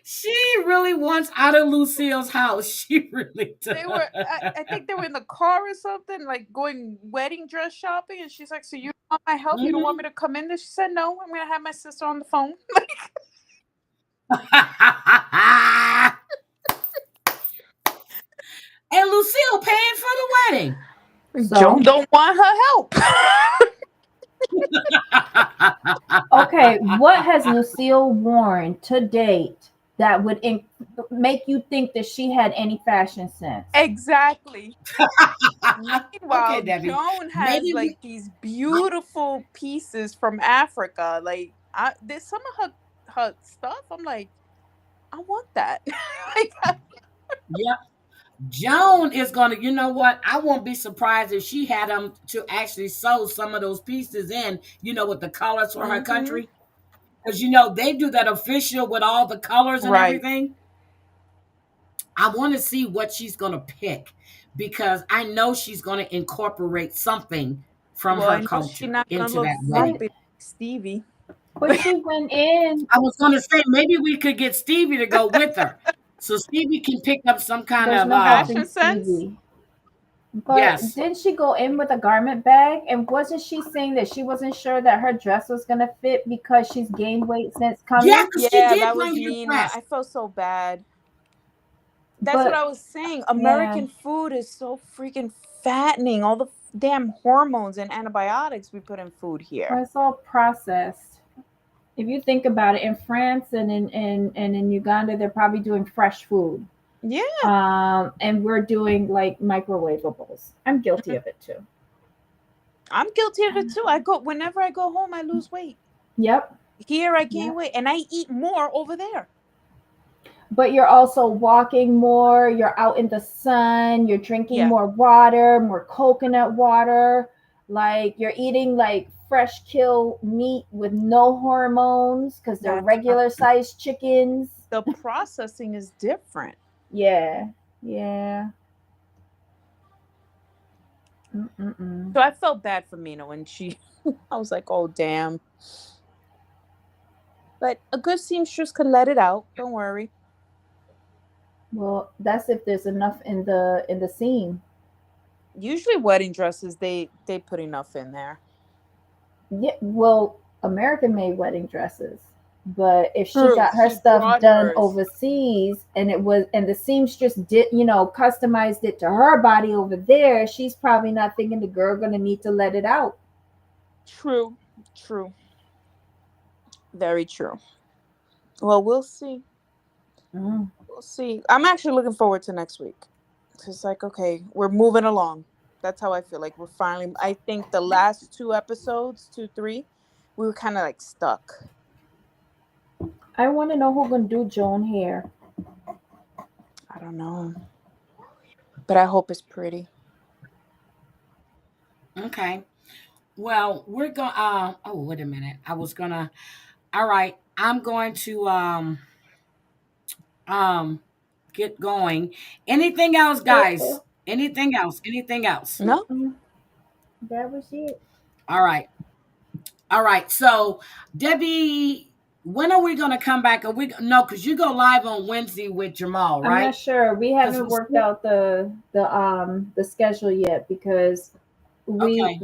She really wants out of Lucille's house. She really They were. does. I think they were in the car or something, like going wedding dress shopping. And she's like, "So you don't want my help? You don't want Mhm. me to come in there?" She said, "No, I'm gonna have my sister on the phone." And Lucille paying for the wedding. Joan So, don't want her help. okay, what has Lucille worn to date that would make you think that she had any fashion sense? Exactly. Okay, Meanwhile, Debbie. Joan has Maybe like we. these beautiful pieces from Africa. Like, there's some of her stuff. I'm like, I want that. Like, Yeah, Joan is gonna. You know what? I won't be surprised if she had them to actually sew some of those pieces in. With the colors for her mm-hmm. country, because they do that official with all the colors and Right. everything. I want to see what she's gonna pick because I know she's gonna incorporate something from Well, her I know she's culture not gonna into look that I wedding. frumpy like Stevie. but she went in. I was gonna say maybe we could get Stevie to go with her, so Stevie can pick up some kind There's of no helping Fashion sense. Stevie. But yes, didn't she go in with a garment bag? And wasn't she saying that she wasn't sure that her dress was gonna fit because she's gained weight since yeah, coming? because she Yeah, did that bring was her mean. dress. I felt so bad. That's what But I was saying. yeah, American food is so freaking fattening. All the damn hormones and antibiotics we put in food well, here. it's all processed. If you think about it, in France and in Uganda, they're probably doing fresh food. Yeah. And we're doing like microwavables. I'm guilty of it too. I'm guilty of it too. Whenever I go home, I lose weight. Yep. Here I gain Yep. weight and I eat more over there. But you're also walking more, you're out in the sun, you're drinking Yeah. more water, more coconut water, like you're eating like fresh kill meat with no hormones because they're That's regular sized chickens. the processing is different. Yeah. Yeah. Mm-mm-mm. So I felt bad for Mina when she I was like, "Oh damn." But a good seamstress could let it out. Don't worry. Well, that's if there's enough in the seam. Usually wedding dresses they put enough in there. Yeah, well, American made wedding dresses. But if she True. got her She stuff brought done hers. overseas and the seamstress did, customized it to her body over there, she's probably not thinking the girl gonna need to let it out. True. True. Very true. Well, we'll see. Mm. We'll see. I'm actually looking forward to next week. It's like, okay, we're moving along. That's how I feel. Like we're finally. I think the last two episodes, two, three, we were kind of like stuck. I want to know who gonna do Joan hair. I don't know, but I hope it's pretty. Okay. Well, we're going. Oh, wait a minute. I was gonna. All right. I'm going to um get going. Anything else, Okay. guys? Anything else? Anything else? No, Mm-mm. That was it. All right. All right. So, Debbie, when are we going to come back? Are we no? Because you go live on Wednesday with Jamal, I'm not right? sure. We Because haven't we worked still out the schedule yet because okay.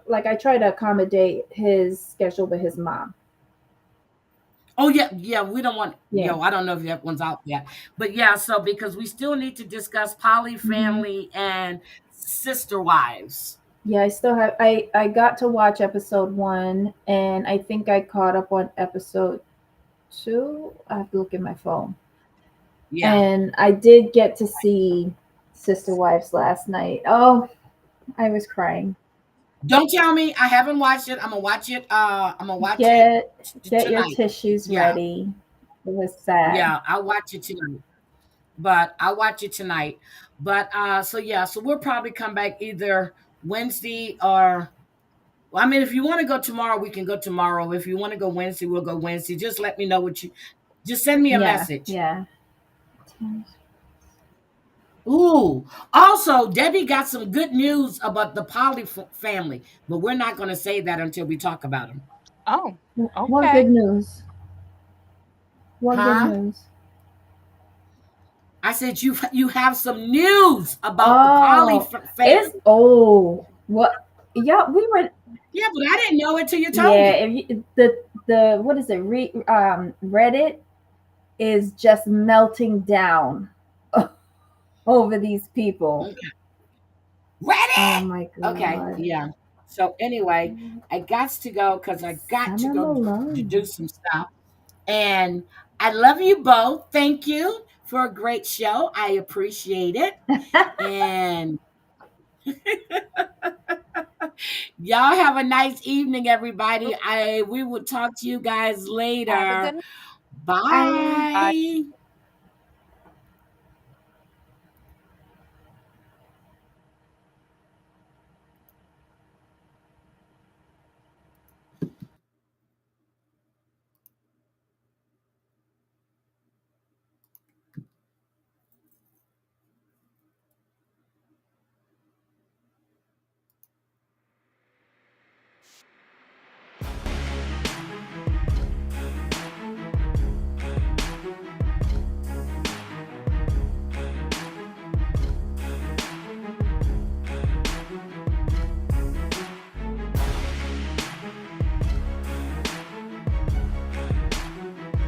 like I try to accommodate his schedule with his mom. Oh yeah, yeah. We don't want Yeah. I don't know if that one's out yet, but yeah. So because we still need to discuss poly Hmm. family and sister wives. Yeah, I still have I got to watch episode 1 and I think I caught up on episode 2. I have to look at my phone. Yeah. And I did get to see Sister Wives last night. Oh, I was crying. Don't tell me I haven't watched it. I'm gonna watch it. I'm gonna watch it Get get your tonight. tissues Yeah, ready. It was sad. yeah. I'll watch it tonight. But I'll watch it tonight. But so yeah, so we'll probably come back either Wednesday or. Well, I mean, if you want to go tomorrow, we can go tomorrow. If you want to go Wednesday, we'll go Wednesday. Just let me know what you. Just send me a Yeah, message. yeah. Ooh. Also, Debbie got some good news about the Polly family, but we're not going to say that until we talk about them. Oh, What good okay. news? What good Huh? news? I said you have some news about the Polly Oh, it's family. what? Yeah, we were. Yeah, but I didn't know it till you told Yeah, me. if you, the what is it? Reddit is just melting down over these people. Okay. Oh Ready? my Okay. god. Yeah. So anyway, I got to go because I got Send to them go to alone. do some stuff. And I love you both. Thank you for a great show. I appreciate it. And y'all have a nice evening, everybody. I we will talk to you guys Have a later. good I night. Bye.